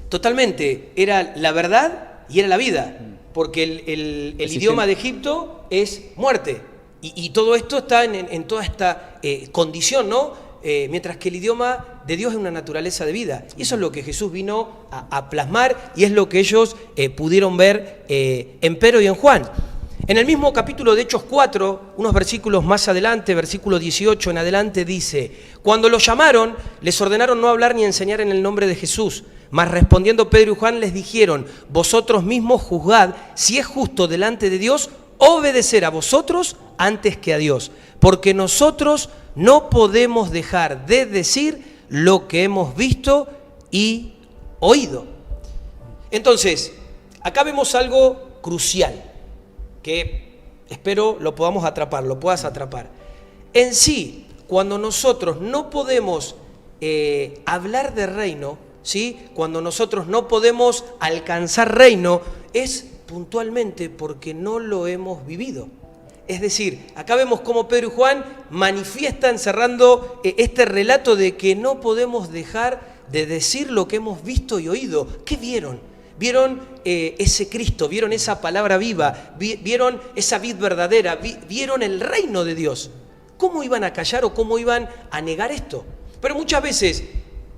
S2: Totalmente, era la verdad y era la vida, porque el idioma de Egipto es muerte, y todo esto está en toda esta condición, ¿no? Mientras que el idioma de Dios es una naturaleza de vida, y eso es lo que Jesús vino a plasmar, y es lo que ellos pudieron ver en Pedro y en Juan. En el mismo capítulo de Hechos 4, unos versículos más adelante, versículo 18 en adelante, dice: cuando los llamaron, les ordenaron no hablar ni enseñar en el nombre de Jesús. Mas respondiendo Pedro y Juan les dijeron: vosotros mismos juzgad si es justo delante de Dios obedecer a vosotros antes que a Dios, porque nosotros no podemos dejar de decir lo que hemos visto y oído. Entonces, acá vemos algo crucial, que espero lo podamos atrapar, lo puedas atrapar. En sí, cuando nosotros no podemos hablar de reino, ¿sí? Cuando nosotros no podemos alcanzar reino, es puntualmente porque no lo hemos vivido. Es decir, acá vemos cómo Pedro y Juan manifiestan cerrando este relato de que no podemos dejar de decir lo que hemos visto y oído. ¿Qué vieron? vieron ese Cristo, vieron esa palabra viva, vieron esa vid verdadera, vieron el reino de Dios. ¿Cómo iban a callar o cómo iban a negar esto? Pero muchas veces,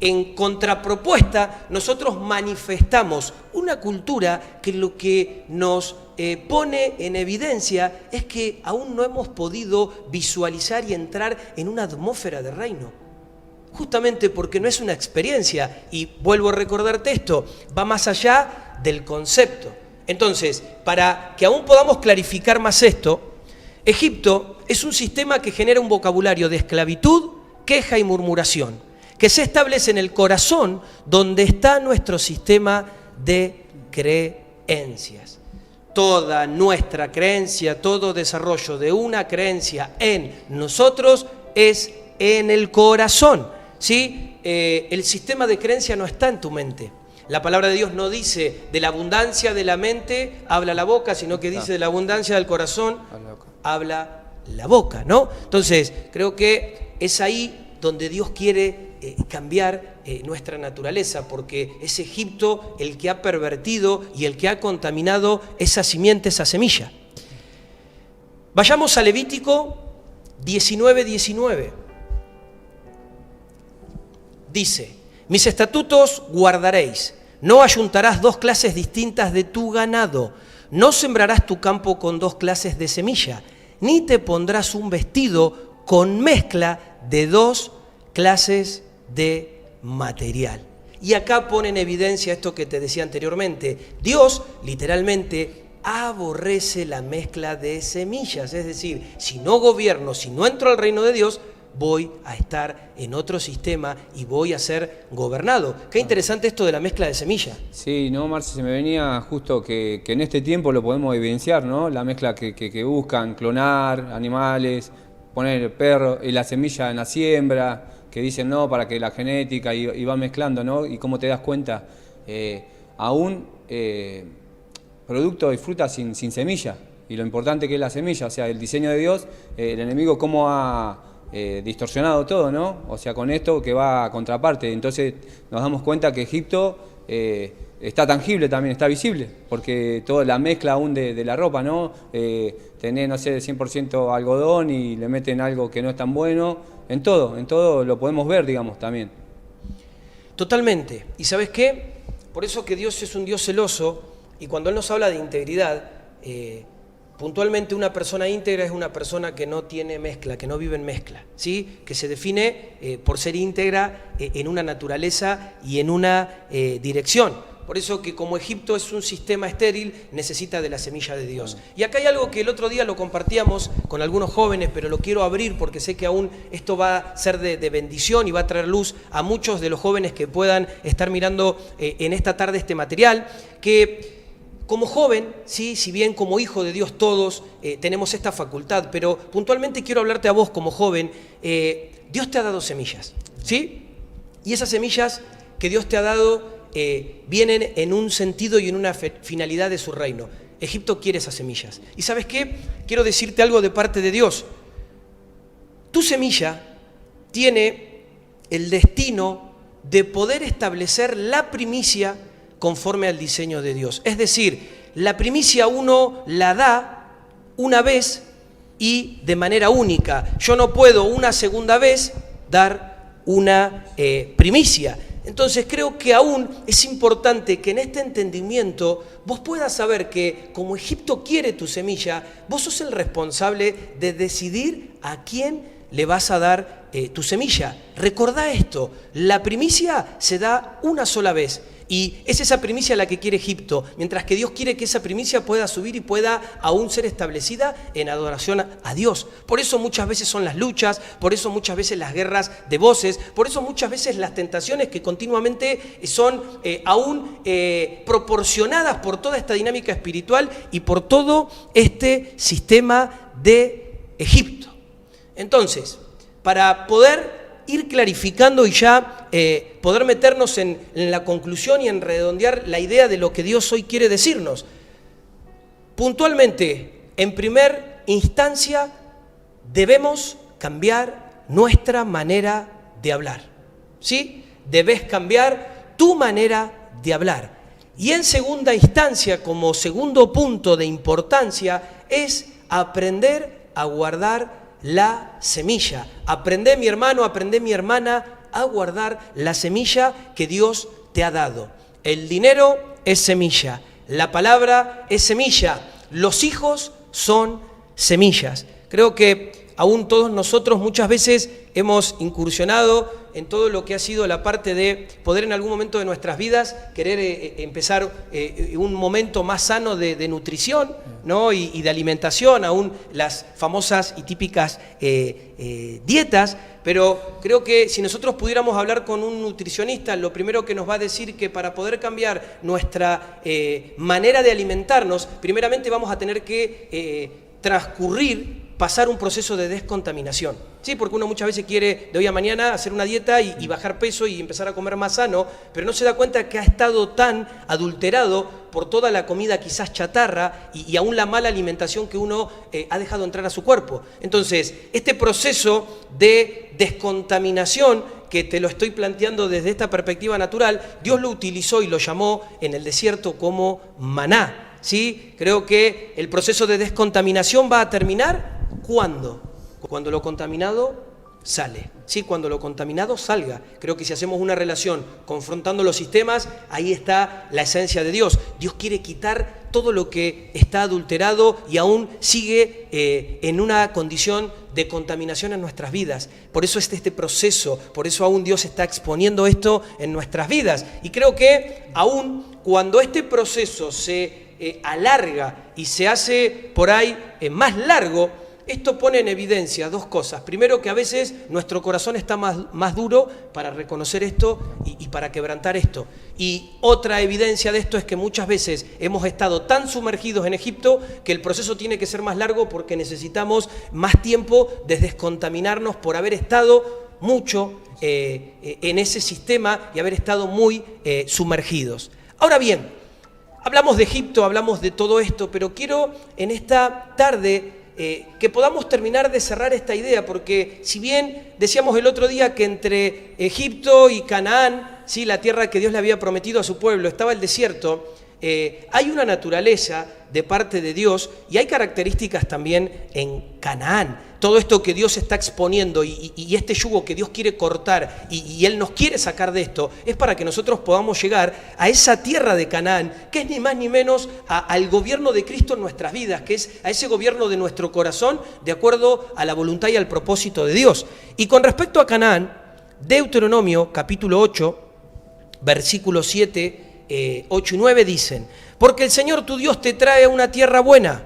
S2: en contrapropuesta, nosotros manifestamos una cultura que lo que nos pone en evidencia es que aún no hemos podido visualizar y entrar en una atmósfera de reino. Justamente porque no es una experiencia, y vuelvo a recordarte esto, va más allá del concepto. Entonces, para que aún podamos clarificar más esto, Egipto es un sistema que genera un vocabulario de esclavitud, queja y murmuración, que se establece en el corazón donde está nuestro sistema de creencias. Toda nuestra creencia, todo desarrollo de una creencia en nosotros es en el corazón, ¿sí? El sistema de creencia no está en tu mente. La palabra de Dios no dice de la abundancia de la mente habla la boca, sino que dice de la abundancia del corazón habla la boca, ¿no? Entonces, creo que es ahí donde Dios quiere cambiar nuestra naturaleza, porque es Egipto el que ha pervertido y el que ha contaminado esa simiente, esa semilla. Vayamos a Levítico 19:19. Dice: mis estatutos guardaréis, no ayuntarás dos clases distintas de tu ganado, no sembrarás tu campo con dos clases de semilla, ni te pondrás un vestido con mezcla de dos clases de material. Y acá pone en evidencia esto que te decía anteriormente. Dios literalmente aborrece la mezcla de semillas, es decir, si no gobierno, si no entro al reino de Dios, voy a estar en otro sistema y voy a ser gobernado. Qué interesante esto de la mezcla de semillas.
S3: Sí, no, Marce, se me venía justo que en este tiempo lo podemos evidenciar, ¿no? La mezcla que buscan, clonar animales, poner el perro y la semilla en la siembra, que dicen no, para que la genética y van mezclando, ¿no? Y cómo te das cuenta, aún producto y fruta sin semilla, y lo importante que es la semilla, o sea, el diseño de Dios, el enemigo cómo ha distorsionado todo, ¿no? O sea, con esto que va a contraparte. Entonces nos damos cuenta que Egipto está tangible también, está visible, porque toda la mezcla aún de la ropa, ¿no? Tenés, no sé, 100% algodón y le meten algo que no es tan bueno. En todo lo podemos ver, digamos, también.
S2: Totalmente. ¿Y sabes qué? Por eso que Dios es un Dios celoso, y cuando Él nos habla de integridad, puntualmente una persona íntegra es una persona que no tiene mezcla, que no vive en mezcla, ¿sí? Que se define por ser íntegra en una naturaleza y en una dirección. Por eso que como Egipto es un sistema estéril, necesita de la semilla de Dios. Y acá hay algo que el otro día lo compartíamos con algunos jóvenes, pero lo quiero abrir porque sé que aún esto va a ser de bendición y va a traer luz a muchos de los jóvenes que puedan estar mirando en esta tarde este material, que como joven, ¿sí? Si bien como hijo de Dios todos tenemos esta facultad, pero puntualmente quiero hablarte a vos como joven. Dios te ha dado semillas, ¿sí? Y esas semillas que Dios te ha dado vienen en un sentido y en una finalidad de su reino. Egipto quiere esas semillas. ¿Y sabes qué? Quiero decirte algo de parte de Dios. Tu semilla tiene el destino de poder establecer la primicia conforme al diseño de Dios. Es decir, la primicia uno la da una vez y de manera única. Yo no puedo una segunda vez dar una primicia. Entonces creo que aún es importante que en este entendimiento vos puedas saber que como Egipto quiere tu semilla, vos sos el responsable de decidir a quién le vas a dar tu semilla. Recordá esto, la primicia se da una sola vez. Y es esa primicia la que quiere Egipto, mientras que Dios quiere que esa primicia pueda subir y pueda aún ser establecida en adoración a Dios. Por eso muchas veces son las luchas, por eso muchas veces las guerras de voces, por eso muchas veces las tentaciones que continuamente son aún proporcionadas por toda esta dinámica espiritual y por todo este sistema de Egipto. Entonces, para poder ir clarificando y ya poder meternos en la conclusión y en redondear la idea de lo que Dios hoy quiere decirnos. Puntualmente, en primer instancia, debemos cambiar nuestra manera de hablar. ¿Sí? Debes cambiar tu manera de hablar. Y en segunda instancia, como segundo punto de importancia, es aprender a guardar la semilla. Aprende, mi hermano, aprende, mi hermana, a guardar la semilla que Dios te ha dado. El dinero es semilla, la palabra es semilla, los hijos son semillas. Creo que aún todos nosotros muchas veces hemos incursionado en todo lo que ha sido la parte de poder en algún momento de nuestras vidas querer empezar un momento más sano de nutrición, ¿no? y de alimentación, aún las famosas y típicas dietas, pero creo que si nosotros pudiéramos hablar con un nutricionista, lo primero que nos va a decir que para poder cambiar nuestra manera de alimentarnos, primeramente vamos a tener que pasar un proceso de descontaminación. Sí, porque uno muchas veces quiere de hoy a mañana hacer una dieta y bajar peso y empezar a comer más sano, pero no se da cuenta que ha estado tan adulterado por toda la comida quizás chatarra y aún la mala alimentación que uno ha dejado entrar a su cuerpo. Entonces, este proceso de descontaminación que te lo estoy planteando desde esta perspectiva natural, Dios lo utilizó y lo llamó en el desierto como maná. ¿Sí? Creo que el proceso de descontaminación va a terminar ¿cuándo? Cuando lo contaminado sale. ¿Sí? Cuando lo contaminado salga. Creo que si hacemos una relación confrontando los sistemas, ahí está la esencia de Dios. Dios quiere quitar todo lo que está adulterado y aún sigue en una condición de contaminación en nuestras vidas. Por eso es este proceso, por eso aún Dios está exponiendo esto en nuestras vidas. Y creo que aún cuando este proceso se alarga y se hace por ahí más largo, esto pone en evidencia dos cosas. Primero, que a veces nuestro corazón está más duro para reconocer esto y para quebrantar esto. Y otra evidencia de esto es que muchas veces hemos estado tan sumergidos en Egipto que el proceso tiene que ser más largo porque necesitamos más tiempo de descontaminarnos por haber estado mucho en ese sistema y haber estado muy sumergidos. Ahora bien, hablamos de Egipto, hablamos de todo esto, pero quiero en esta tarde que podamos terminar de cerrar esta idea, porque si bien decíamos el otro día que entre Egipto y Canaán, ¿sí? La tierra que Dios le había prometido a su pueblo, estaba el desierto, hay una naturaleza de parte de Dios y hay características también en Canaán. Todo esto que Dios está exponiendo y este yugo que Dios quiere cortar y Él nos quiere sacar de esto, es para que nosotros podamos llegar a esa tierra de Canaán, que es ni más ni menos al gobierno de Cristo en nuestras vidas, que es a ese gobierno de nuestro corazón, de acuerdo a la voluntad y al propósito de Dios. Y con respecto a Canaán, Deuteronomio capítulo 8, versículos 7, 8 y 9 dicen: porque el Señor tu Dios te trae a una tierra buena,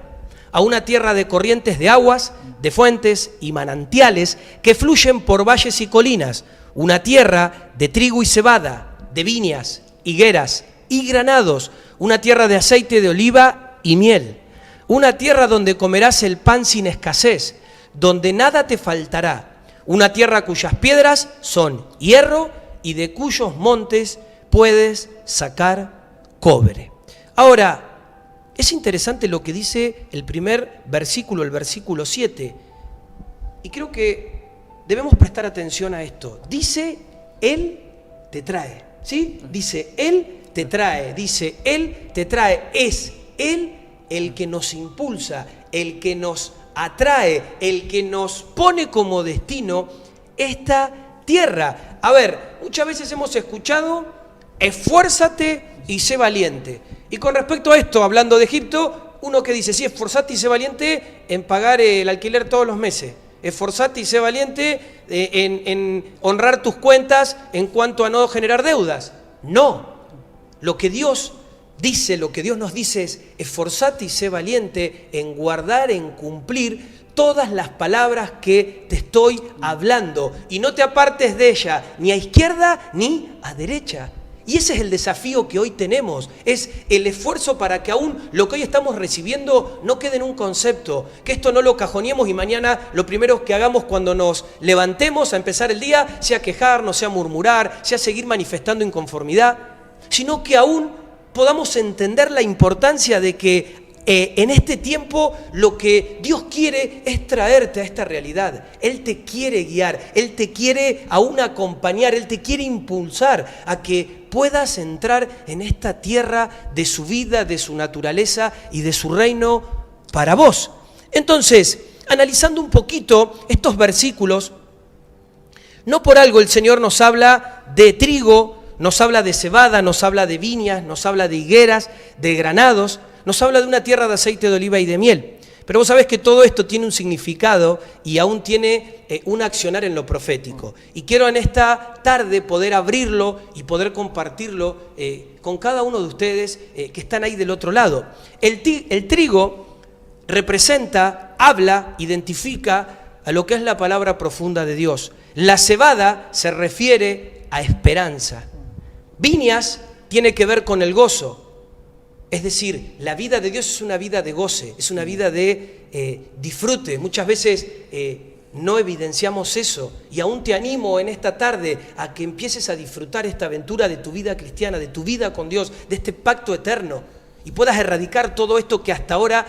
S2: a una tierra de corrientes de aguas, de fuentes y manantiales que fluyen por valles y colinas, una tierra de trigo y cebada, de viñas, higueras y granados, una tierra de aceite de oliva y miel, una tierra donde comerás el pan sin escasez, donde nada te faltará, una tierra cuyas piedras son hierro y de cuyos montes puedes sacar cobre. Ahora, es interesante lo que dice el primer versículo, el versículo 7, y creo que debemos prestar atención a esto. Dice, Él te trae, ¿sí? Dice, Él te trae, dice, Él te trae. Es Él el que nos impulsa, el que nos atrae, el que nos pone como destino esta tierra. A ver, muchas veces hemos escuchado, esfuérzate y sé valiente. Y con respecto a esto, hablando de Egipto, uno que dice, sí, esforzate y sé valiente en pagar el alquiler todos los meses. Esforzate y sé valiente en honrar tus cuentas en cuanto a no generar deudas. No. Lo que Dios dice, lo que Dios nos dice es, esforzate y sé valiente en guardar, en cumplir todas las palabras que te estoy hablando. Y no te apartes de ella, ni a izquierda ni a derecha. Y ese es el desafío que hoy tenemos, es el esfuerzo para que aún lo que hoy estamos recibiendo no quede en un concepto, que esto no lo cajoneemos y mañana lo primero que hagamos cuando nos levantemos a empezar el día sea quejarnos, sea murmurar, sea seguir manifestando inconformidad, sino que aún podamos entender la importancia de que en este tiempo lo que Dios quiere es traerte a esta realidad. Él te quiere guiar, Él te quiere aún acompañar, Él te quiere impulsar a que puedas entrar en esta tierra de su vida, de su naturaleza y de su reino para vos. Entonces, analizando un poquito estos versículos, no por algo el Señor nos habla de trigo, nos habla de cebada, nos habla de viñas, nos habla de higueras, de granados, nos habla de una tierra de aceite de oliva y de miel. Pero vos sabés que todo esto tiene un significado y aún tiene un accionar en lo profético. Y quiero en esta tarde poder abrirlo y poder compartirlo con cada uno de ustedes que están ahí del otro lado. El trigo representa, habla, identifica a lo que es la palabra profunda de Dios. La cebada se refiere a esperanza. Viñas tiene que ver con el gozo. Es decir, la vida de Dios es una vida de goce, es una vida de disfrute. Muchas veces no evidenciamos eso y aún te animo en esta tarde a que empieces a disfrutar esta aventura de tu vida cristiana, de tu vida con Dios, de este pacto eterno y puedas erradicar todo esto que hasta ahora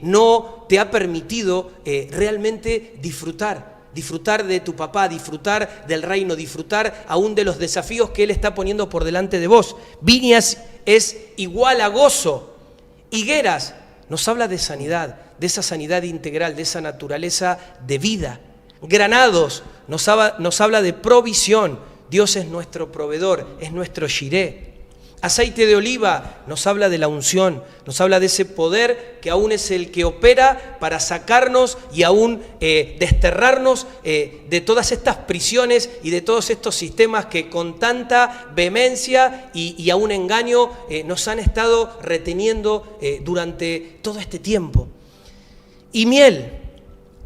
S2: no te ha permitido realmente disfrutar de tu papá, disfrutar del reino, disfrutar aún de los desafíos que Él está poniendo por delante de vos. Viñas es igual a gozo. Higueras nos habla de sanidad, de esa sanidad integral, de esa naturaleza de vida. Granados nos habla de provisión. Dios es nuestro proveedor, es nuestro Jireh. Aceite de oliva nos habla de la unción, nos habla de ese poder que aún es el que opera para sacarnos y aún desterrarnos de todas estas prisiones y de todos estos sistemas que con tanta vehemencia y aún engaño nos han estado reteniendo durante todo este tiempo. Y miel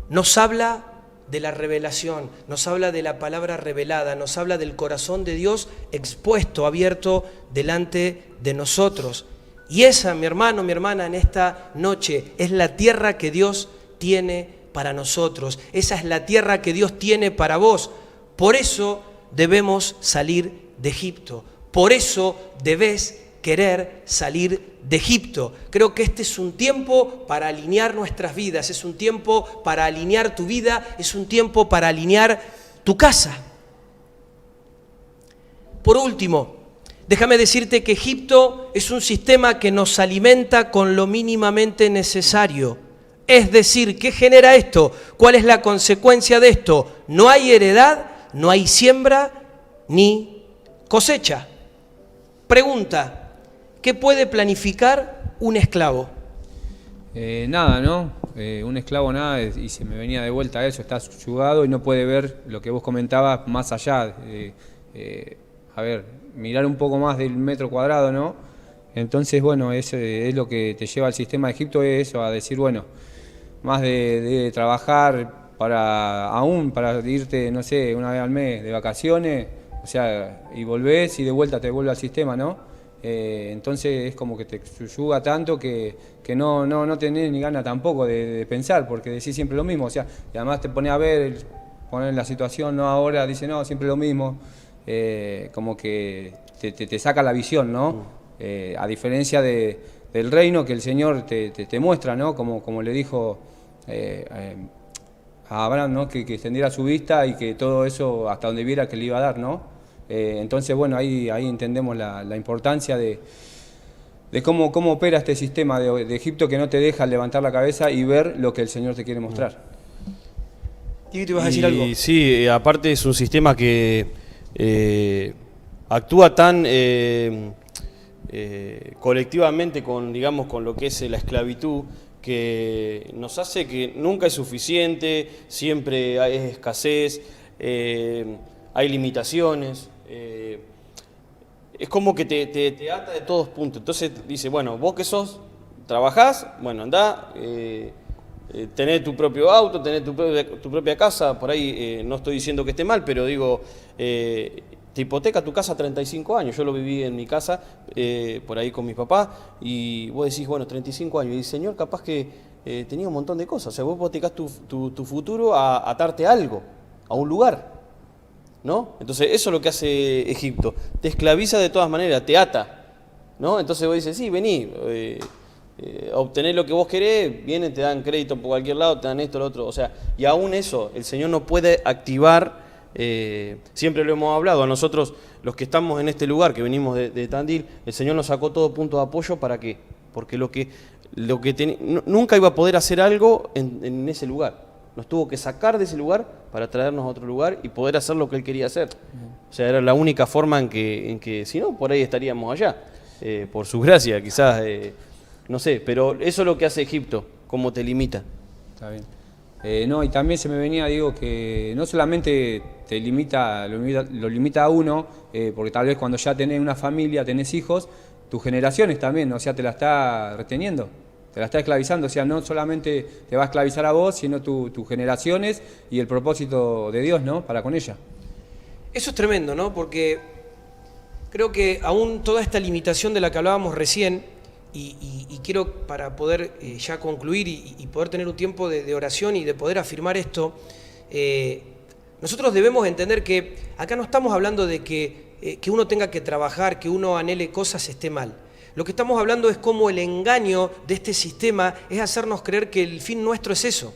S2: nos habla de la revelación, nos habla de la palabra revelada, nos habla del corazón de Dios expuesto, abierto delante de nosotros. Y esa, mi hermano, mi hermana, en esta noche es la tierra que Dios tiene para nosotros. Esa es la tierra que Dios tiene para vos. Por eso debemos salir de Egipto. Por eso debes querer salir de Egipto. Creo que este es un tiempo para alinear nuestras vidas, es un tiempo para alinear tu vida, es un tiempo para alinear tu casa. Por último, déjame decirte que Egipto es un sistema que nos alimenta con lo mínimamente necesario. Es decir, ¿qué genera esto? ¿Cuál es la consecuencia de esto? No hay heredad, no hay siembra ni cosecha. Pregunta: ¿qué puede planificar un esclavo?
S3: Nada, ¿no? Un esclavo nada, y se me venía de vuelta a eso, está subyugado y no puede ver lo que vos comentabas más allá. A ver, mirar un poco más del metro cuadrado, ¿no? Entonces, bueno, eso es lo que te lleva al sistema de Egipto, es eso, a decir, bueno, más de trabajar para irte, no sé, una vez al mes de vacaciones, o sea, y volvés y de vuelta te vuelve al sistema, ¿no? Entonces es como que te subyuga tanto que no tenés ni ganas tampoco de pensar, porque decís siempre lo mismo, o sea, y además te pones a ver, poner la situación, no ahora, dice no, siempre lo mismo, como que te saca la visión, ¿no? A diferencia del reino que el Señor te muestra, ¿no? Como le dijo a Abraham, ¿no? Que extendiera su vista y que todo eso hasta donde viera que le iba a dar, ¿no? Entonces, bueno, ahí entendemos la importancia de cómo opera este sistema de Egipto, que no te deja levantar la cabeza y ver lo que el Señor te quiere mostrar.
S2: ¿Y te ibas a decir algo?
S4: Sí, aparte es un sistema que actúa tan colectivamente con lo que es la esclavitud, que nos hace que nunca es suficiente, siempre hay escasez, hay limitaciones. Es como que te ata de todos puntos. Entonces dice, bueno, vos que trabajás, bueno, andá, tenés tu propio auto, tenés tu propia casa, por ahí no estoy diciendo que esté mal, pero digo, te hipoteca tu casa a 35 años. Yo lo viví en mi casa, por ahí con mis papás, y vos decís, bueno, 35 años, y el Señor capaz que tenía un montón de cosas. O sea, vos hipotecás tu futuro a atarte a algo, a un lugar, ¿no? Entonces eso es lo que hace Egipto, te esclaviza de todas maneras, te ata, ¿no? Entonces vos dices, sí, vení, obtener lo que vos querés, vienen, te dan crédito por cualquier lado, te dan esto, lo otro. O sea, y aún eso, el Señor no puede activar, siempre lo hemos hablado, a nosotros, los que estamos en este lugar, que venimos de Tandil, el Señor nos sacó todo punto de apoyo, ¿para qué? Porque nunca iba a poder hacer algo en ese lugar. Nos tuvo que sacar de ese lugar para traernos a otro lugar y poder hacer lo que Él quería hacer. O sea, era la única forma en que si no, por ahí estaríamos allá. Por su gracia, quizás, no sé, pero eso es lo que hace Egipto, cómo te limita.
S3: Está bien. No, y también se me venía, digo, que no solamente te limita, lo limita a uno, porque tal vez cuando ya tenés una familia, tenés hijos, tus generaciones también, o sea, te la está reteniendo, te la está esclavizando, o sea, no solamente te va a esclavizar a vos, sino tus generaciones y el propósito de Dios, ¿no?, para con ella.
S2: Eso es tremendo, ¿no? Porque creo que aún toda esta limitación de la que hablábamos recién, y quiero para poder ya concluir y poder tener un tiempo de oración y de poder afirmar esto, nosotros debemos entender que acá no estamos hablando de que uno tenga que trabajar, que uno anhele cosas esté mal. Lo que estamos hablando es cómo el engaño de este sistema es hacernos creer que el fin nuestro es eso.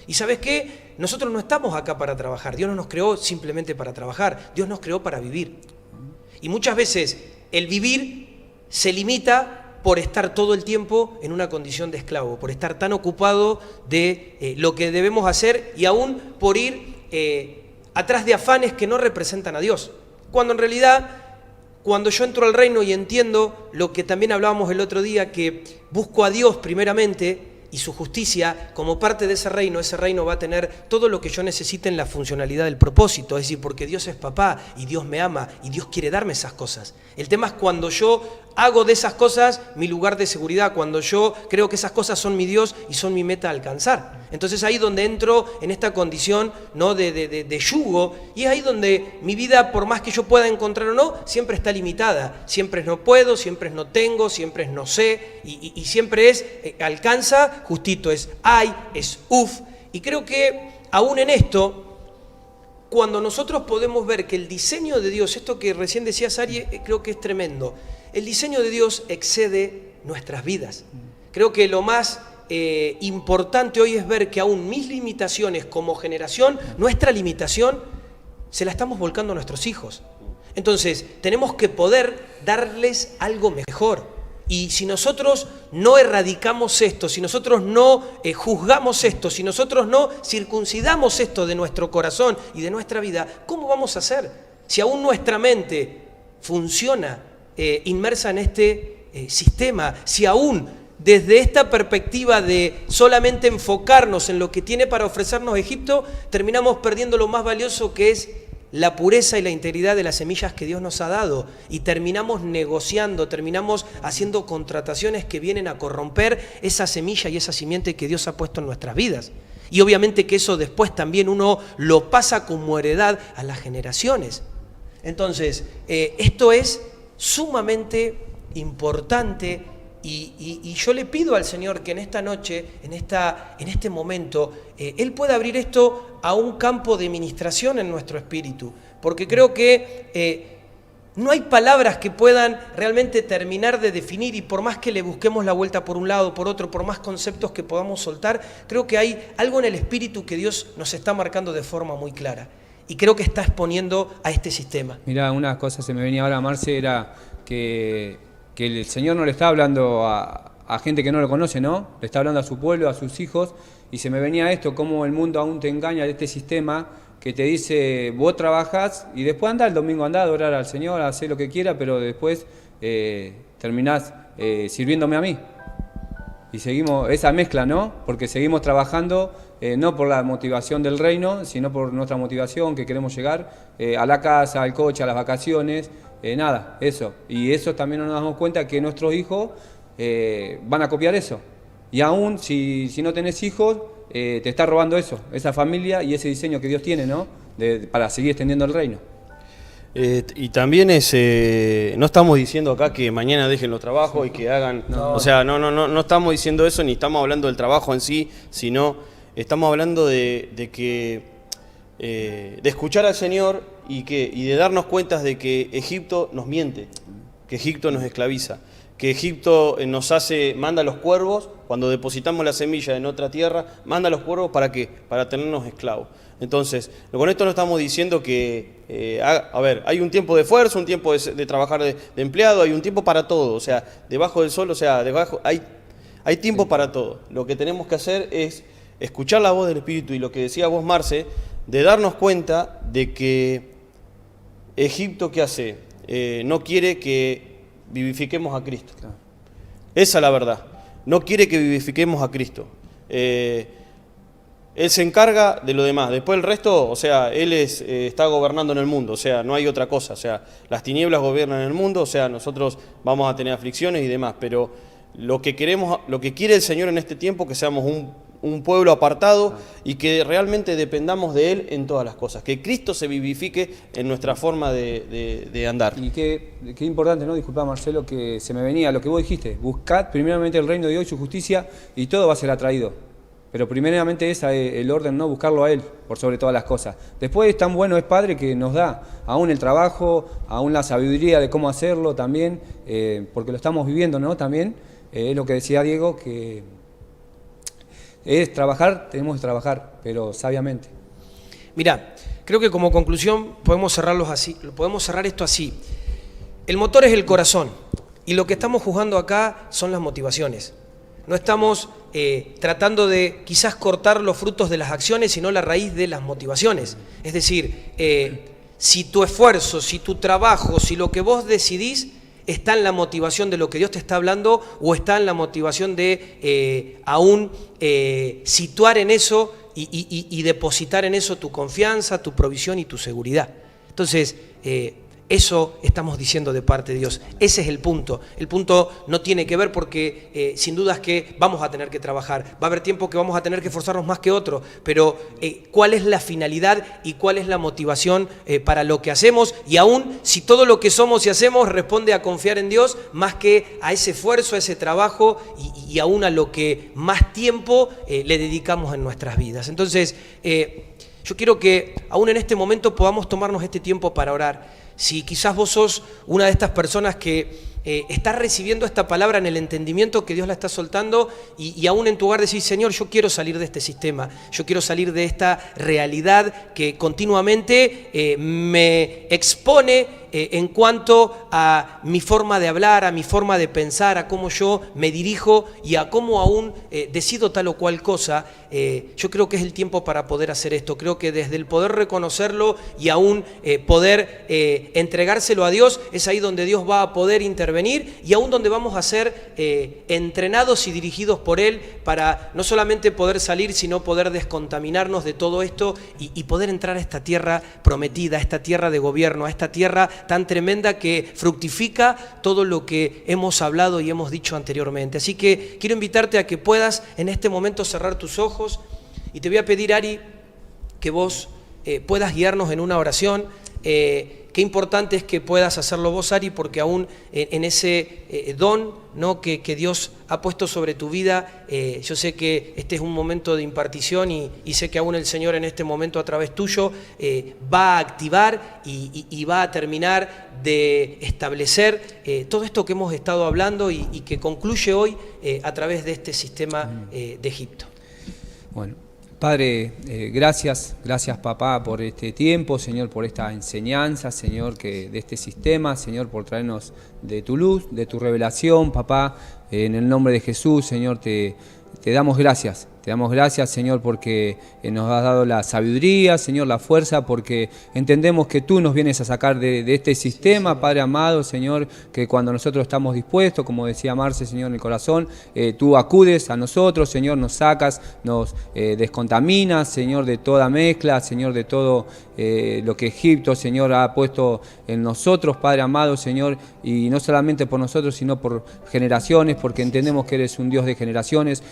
S2: ¿Y sabes qué? Nosotros no estamos acá para trabajar. Dios no nos creó simplemente para trabajar. Dios nos creó para vivir. Y muchas veces el vivir se limita por estar todo el tiempo en una condición de esclavo, por estar tan ocupado de lo que debemos hacer y aún por ir atrás de afanes que no representan a Dios. Cuando en realidad, cuando yo entro al reino y entiendo lo que también hablábamos el otro día, que busco a Dios primeramente y su justicia como parte de ese reino va a tener todo lo que yo necesite en la funcionalidad del propósito, es decir, porque Dios es papá y Dios me ama y Dios quiere darme esas cosas. El tema es cuando yo hago de esas cosas mi lugar de seguridad, cuando yo creo que esas cosas son mi Dios y son mi meta a alcanzar. Entonces ahí donde entro en esta condición, ¿no?, de yugo, y es ahí donde mi vida, por más que yo pueda encontrar o no, siempre está limitada. Siempre es no puedo, siempre es no tengo, siempre es no sé, y siempre es alcanza, justito es hay, es uf. Y creo que aún en esto, cuando nosotros podemos ver que el diseño de Dios, esto que recién decía Sari, creo que es tremendo. El diseño de Dios excede nuestras vidas. Creo que lo más importante hoy es ver que aún mis limitaciones como generación, nuestra limitación, se la estamos volcando a nuestros hijos. Entonces, tenemos que poder darles algo mejor. Y si nosotros no erradicamos esto, si nosotros no juzgamos esto, si nosotros no circuncidamos esto de nuestro corazón y de nuestra vida, ¿cómo vamos a hacer? Si aún nuestra mente funciona inmersa en este sistema, si aún desde esta perspectiva de solamente enfocarnos en lo que tiene para ofrecernos Egipto, terminamos perdiendo lo más valioso, que es la pureza y la integridad de las semillas que Dios nos ha dado, y terminamos negociando, terminamos haciendo contrataciones que vienen a corromper esa semilla y esa simiente que Dios ha puesto en nuestras vidas. Y obviamente que eso después también uno lo pasa como heredad a las generaciones. Entonces, esto es sumamente importante, y yo le pido al Señor que en esta noche, en este momento, Él pueda abrir esto a un campo de ministración en nuestro espíritu, porque creo que no hay palabras que puedan realmente terminar de definir, y por más que le busquemos la vuelta por un lado, por otro, por más conceptos que podamos soltar, creo que hay algo en el espíritu que Dios nos está marcando de forma muy clara, y creo que está exponiendo a este sistema.
S3: Mirá, una cosa se me venía ahora, Marce, era que el Señor no le está hablando a gente que no lo conoce, ¿no? Le está hablando a su pueblo, a sus hijos, y se me venía esto, cómo el mundo aún te engaña de este sistema que te dice, vos trabajás y después andá el domingo, andá a adorar al Señor, a hacer lo que quiera, pero después terminás sirviéndome a mí. Y seguimos esa mezcla, ¿no? Porque seguimos trabajando no por la motivación del reino, sino por nuestra motivación, que queremos llegar a la casa, al coche, a las vacaciones, nada, eso. Y eso también nos damos cuenta que nuestros hijos van a copiar eso. Y aún si no tenés hijos, te está robando eso, esa familia y ese diseño que Dios tiene, ¿no? Para seguir extendiendo el reino.
S4: Y también no estamos diciendo acá que mañana dejen los trabajos y que hagan, no. O sea, no estamos diciendo eso, ni estamos hablando del trabajo en sí, sino estamos hablando de escuchar al Señor y de darnos cuenta de que Egipto nos miente, que Egipto nos esclaviza, que Egipto manda los cuervos, cuando depositamos la semilla en otra tierra, manda los cuervos ¿para qué? Para tenernos esclavos. Entonces, con esto no estamos diciendo que, hay un tiempo de esfuerzo, un tiempo de trabajar de empleado, hay un tiempo para todo, o sea, debajo del sol, o sea, hay tiempo para todo. Lo que tenemos que hacer es escuchar la voz del Espíritu y lo que decía vos, Marce, de darnos cuenta de que Egipto, ¿qué hace? No quiere que vivifiquemos a Cristo.
S3: Claro.
S4: Esa es la verdad. No quiere que vivifiquemos a Cristo. Él se encarga de lo demás. Después el resto, o sea, Él está gobernando en el mundo, o sea, no hay otra cosa. O sea, las tinieblas gobiernan en el mundo, o sea, nosotros vamos a tener aflicciones y demás, pero lo que quiere el Señor en este tiempo, que seamos un pueblo apartado y que realmente dependamos de Él en todas las cosas. Que Cristo se vivifique en nuestra forma de andar.
S3: Y qué importante, ¿no? Disculpa, Marcelo, que se me venía lo que vos dijiste. Buscad primeramente el reino de Dios y su justicia y todo va a ser atraído. Pero primeramente es el orden, ¿no? Buscarlo a Él por sobre todas las cosas. Después tan bueno es Padre que nos da aún el trabajo, aún la sabiduría de cómo hacerlo también, porque lo estamos viviendo, ¿no? También es lo que decía Diego, que es trabajar, tenemos que trabajar, pero sabiamente.
S2: Mirá, creo que como conclusión podemos cerrar esto así. El motor es el corazón y lo que estamos juzgando acá son las motivaciones. No estamos tratando de quizás cortar los frutos de las acciones, sino la raíz de las motivaciones. Es decir, si tu esfuerzo, si tu trabajo, si lo que vos decidís está en la motivación de lo que Dios te está hablando o está en la motivación de aún situar en eso y depositar en eso tu confianza, tu provisión y tu seguridad. Entonces, eso estamos diciendo de parte de Dios. Ese es el punto. El punto no tiene que ver porque sin duda es que vamos a tener que trabajar. Va a haber tiempo que vamos a tener que esforzarnos más que otro. Pero ¿cuál es la finalidad y cuál es la motivación para lo que hacemos? Y aún si todo lo que somos y hacemos responde a confiar en Dios más que a ese esfuerzo, a ese trabajo y aún a lo que más tiempo le dedicamos en nuestras vidas. Entonces, yo quiero que aún en este momento podamos tomarnos este tiempo para orar. Si quizás vos sos una de estas personas que está recibiendo esta palabra en el entendimiento que Dios la está soltando y aún en tu hogar decís, Señor, yo quiero salir de este sistema, yo quiero salir de esta realidad que continuamente me expone en cuanto a mi forma de hablar, a mi forma de pensar, a cómo yo me dirijo y a cómo aún decido tal o cual cosa. Yo creo que es el tiempo para poder hacer esto. Creo que desde el poder reconocerlo y aún poder entregárselo a Dios, es ahí donde Dios va a poder intervenir y aún donde vamos a ser entrenados y dirigidos por Él para no solamente poder salir, sino poder descontaminarnos de todo esto y poder entrar a esta tierra prometida, a esta tierra de gobierno, a esta tierra tan tremenda que fructifica todo lo que hemos hablado y hemos dicho anteriormente. Así que quiero invitarte a que puedas en este momento cerrar tus ojos y te voy a pedir, Ari, que vos puedas guiarnos en una oración. Qué importante es que puedas hacerlo vos, Ari, porque aún en ese don, ¿no?, que Dios ha puesto sobre tu vida, yo sé que este es un momento de impartición y sé que aún el Señor en este momento a través tuyo va a activar y va a terminar de establecer todo esto que hemos estado hablando y que concluye hoy a través de este sistema de Egipto.
S3: Bueno. Padre, gracias papá por este tiempo, Señor, por esta enseñanza, Señor, de este sistema, Señor, por traernos de tu luz, de tu revelación, papá, en el nombre de Jesús, Señor, te damos gracias. Te damos gracias, Señor, porque nos has dado la sabiduría, Señor, la fuerza, porque entendemos que tú nos vienes a sacar de este sistema, Padre amado, Señor, que cuando nosotros estamos dispuestos, como decía Marce, Señor, en el corazón, tú acudes a nosotros, Señor, nos sacas, nos descontaminas, Señor, de toda mezcla, Señor, de todo lo que Egipto, Señor, ha puesto en nosotros, Padre amado, Señor, y no solamente por nosotros, sino por generaciones, porque entendemos que eres un Dios de generaciones,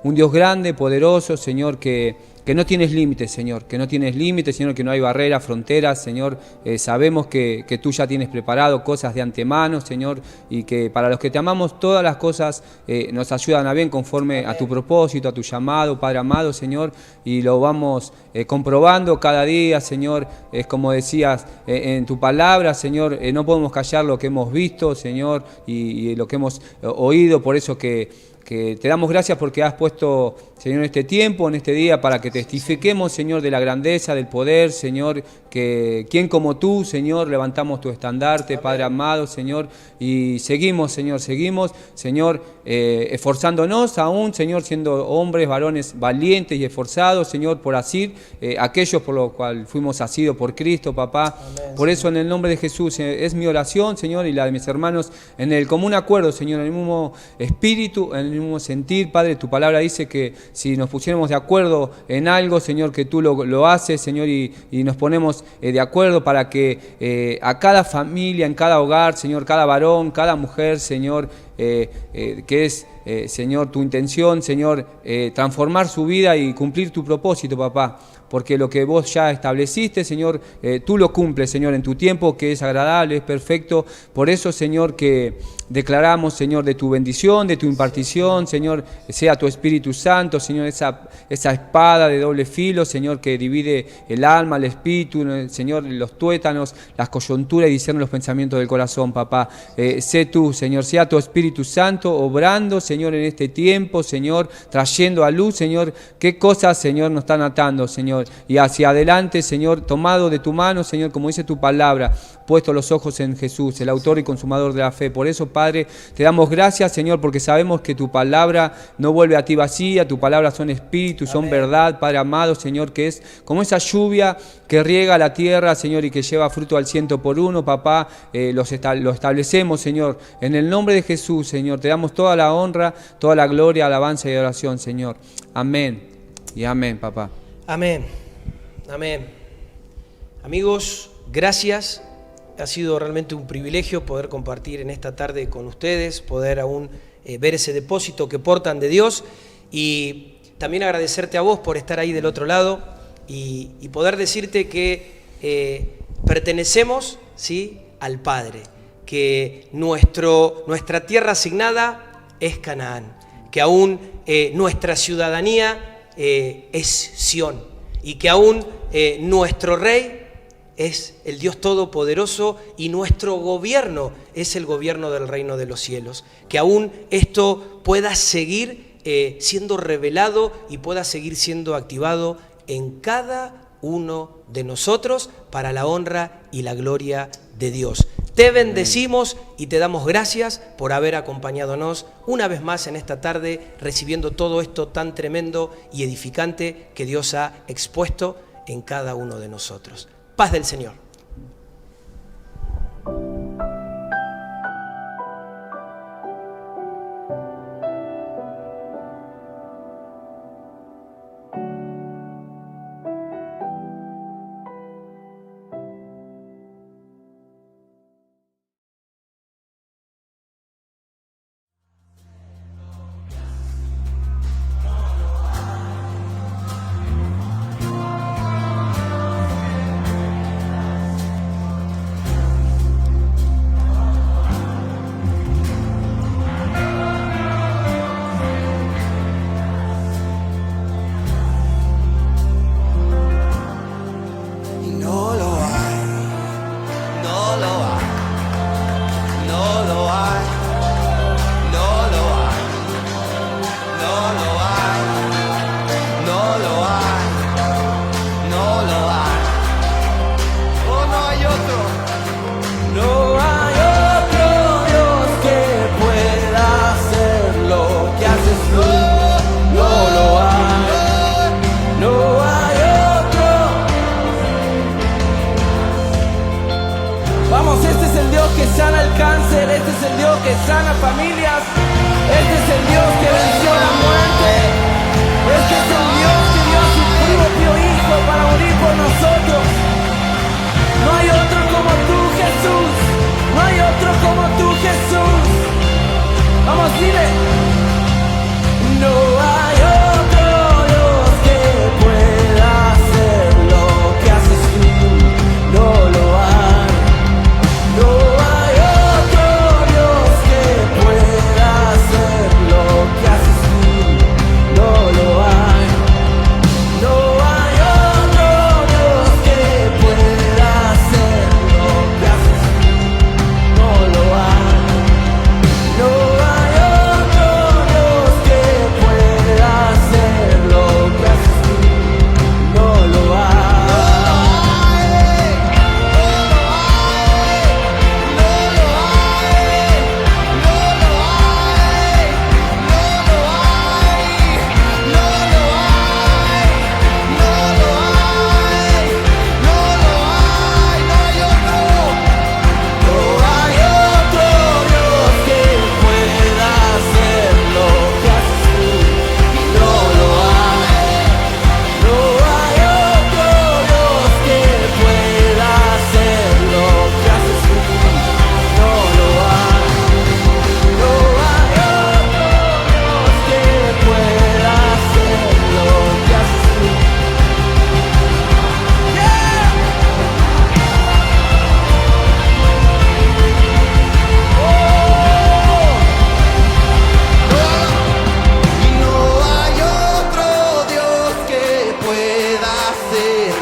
S3: un Dios grande, grande, poderoso, Señor, que no tienes límites, Señor, que no tienes límites, Señor, que no hay barreras, fronteras, Señor. Sabemos que tú ya tienes preparado cosas de antemano, Señor, y que para los que te amamos todas las cosas nos ayudan a bien conforme a tu propósito, a tu llamado, Padre amado, Señor, y lo vamos comprobando cada día, Señor. Es como decías en tu palabra, Señor, no podemos callar lo que hemos visto, Señor, y lo que hemos oído, por eso que te damos gracias porque has puesto, Señor, este tiempo, en este día, para que testifiquemos, Señor, de la grandeza, del poder, Señor, que quien como tú, Señor, levantamos tu estandarte, Padre amado, Señor, y seguimos, Señor, esforzándonos aún, Señor, siendo hombres, varones valientes y esforzados, Señor, por asir aquellos por los cuales fuimos asidos por Cristo, papá. Amén, por eso, en el nombre de Jesús, es mi oración, Señor, y la de mis hermanos, en el común acuerdo, Señor, en el mismo espíritu, en el mismo sentir, Padre. Tu palabra dice que si nos pusiéramos de acuerdo en algo, Señor, que tú lo haces, Señor, y nos ponemos de acuerdo para que a cada familia, en cada hogar, Señor, cada varón, cada mujer, Señor, que es, Señor, tu intención, Señor, transformar su vida y cumplir tu propósito, papá. Porque lo que vos ya estableciste, Señor, tú lo cumples, Señor, en tu tiempo, que es agradable, es perfecto. Por eso, Señor, que declaramos, Señor, de tu bendición, de tu impartición, Señor, sea tu Espíritu Santo, Señor, esa espada de doble filo, Señor, que divide el alma, el espíritu, Señor, los tuétanos, las coyunturas y discierne los pensamientos del corazón, papá. Sé tú, Señor, sea tu Espíritu Santo obrando, Señor, en este tiempo, Señor, trayendo a luz, Señor, qué cosas, Señor, nos están atando, Señor. Y hacia adelante, Señor, tomado de tu mano, Señor, como dice tu palabra, puesto los ojos en Jesús, el autor y consumador de la fe. Por eso, Padre, te damos gracias, Señor, porque sabemos que tu palabra no vuelve a ti vacía, tu palabra son espíritu, son verdad, Padre amado, Señor, que es como esa lluvia que riega la tierra, Señor, y que lleva fruto al 100%, papá. Lo establecemos, Señor, en el nombre de Jesús, Señor. Te damos toda la honra, toda la gloria, alabanza y adoración, Señor. Amén y amén, papá.
S2: Amén, amén. Amigos, gracias. Ha sido realmente un privilegio poder compartir en esta tarde con ustedes, poder aún ver ese depósito que portan de Dios, y también agradecerte a vos por estar ahí del otro lado y poder decirte que pertenecemos, ¿sí?, al Padre, que nuestra tierra asignada es Canaán, que aún nuestra ciudadanía es Sión, y que aún nuestro Rey es el Dios Todopoderoso y nuestro gobierno es el gobierno del reino de los cielos. Que aún esto pueda seguir siendo revelado y pueda seguir siendo activado en cada uno de nosotros para la honra y la gloria de Dios. Te bendecimos y te damos gracias por haber acompañadonos una vez más en esta tarde, recibiendo todo esto tan tremendo y edificante que Dios ha expuesto en cada uno de nosotros. Paz del Señor. sana el cáncer, este es el Dios que sana familias, este es el Dios que venció la muerte, este es el Dios que dio a su propio Hijo para morir por nosotros. No hay otro como tú, Jesús, no hay otro como tú, Jesús. Vamos, dile. No hay otro.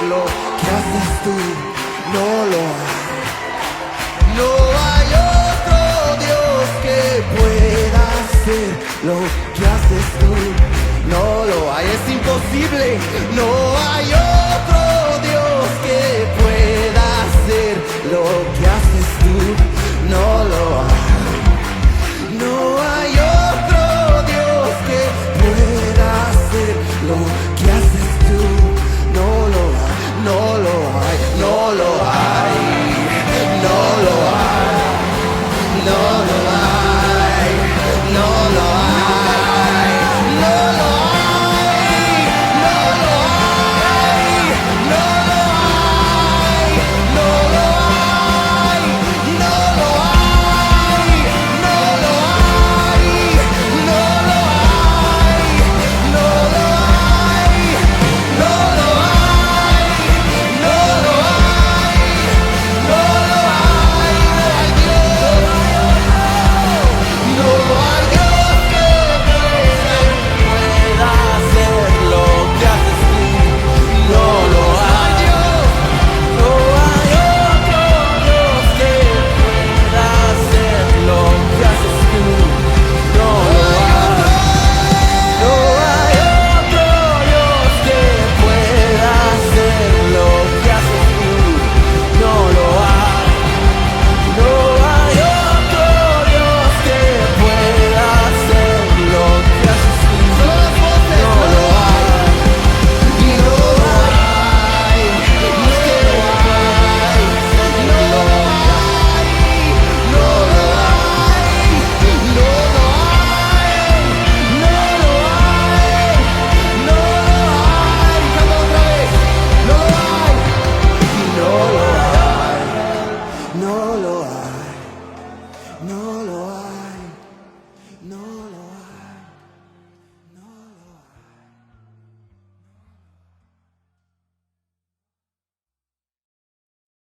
S5: lo que haces tú, no lo hay. No hay otro Dios que pueda hacer lo que haces tú, no lo hay, es imposible. No hay otro Dios que pueda hacer lo que haces tú, no lo hay. No hay otro Dios que pueda hacer lo que haces tú, no lo hay, no lo hay, no lo hay, no lo hay, no lo hay, no lo hay, no lo hay, no lo hay, no lo hay, no lo hay, no lo hay, no lo hay, no lo hay, no lo hay, no lo hay, no lo hay, no hay Dios que pueda hacer lo que haces tú, no lo hay Dios, no hay otro Dios que pueda hacer lo que haces tú, no lo hay, no hay otro Dios que pueda hacer lo que haces tú, no lo hay, no hay otro Dios que pueda hacer lo que haces tú, no lo hay, y no lo hay, no lo hay, no lo hay, no lo hay, no lo hay, no lo hay, no lo hay, canta otra vez, no lo hay, no lo hay, no lo hay, no lo hay, no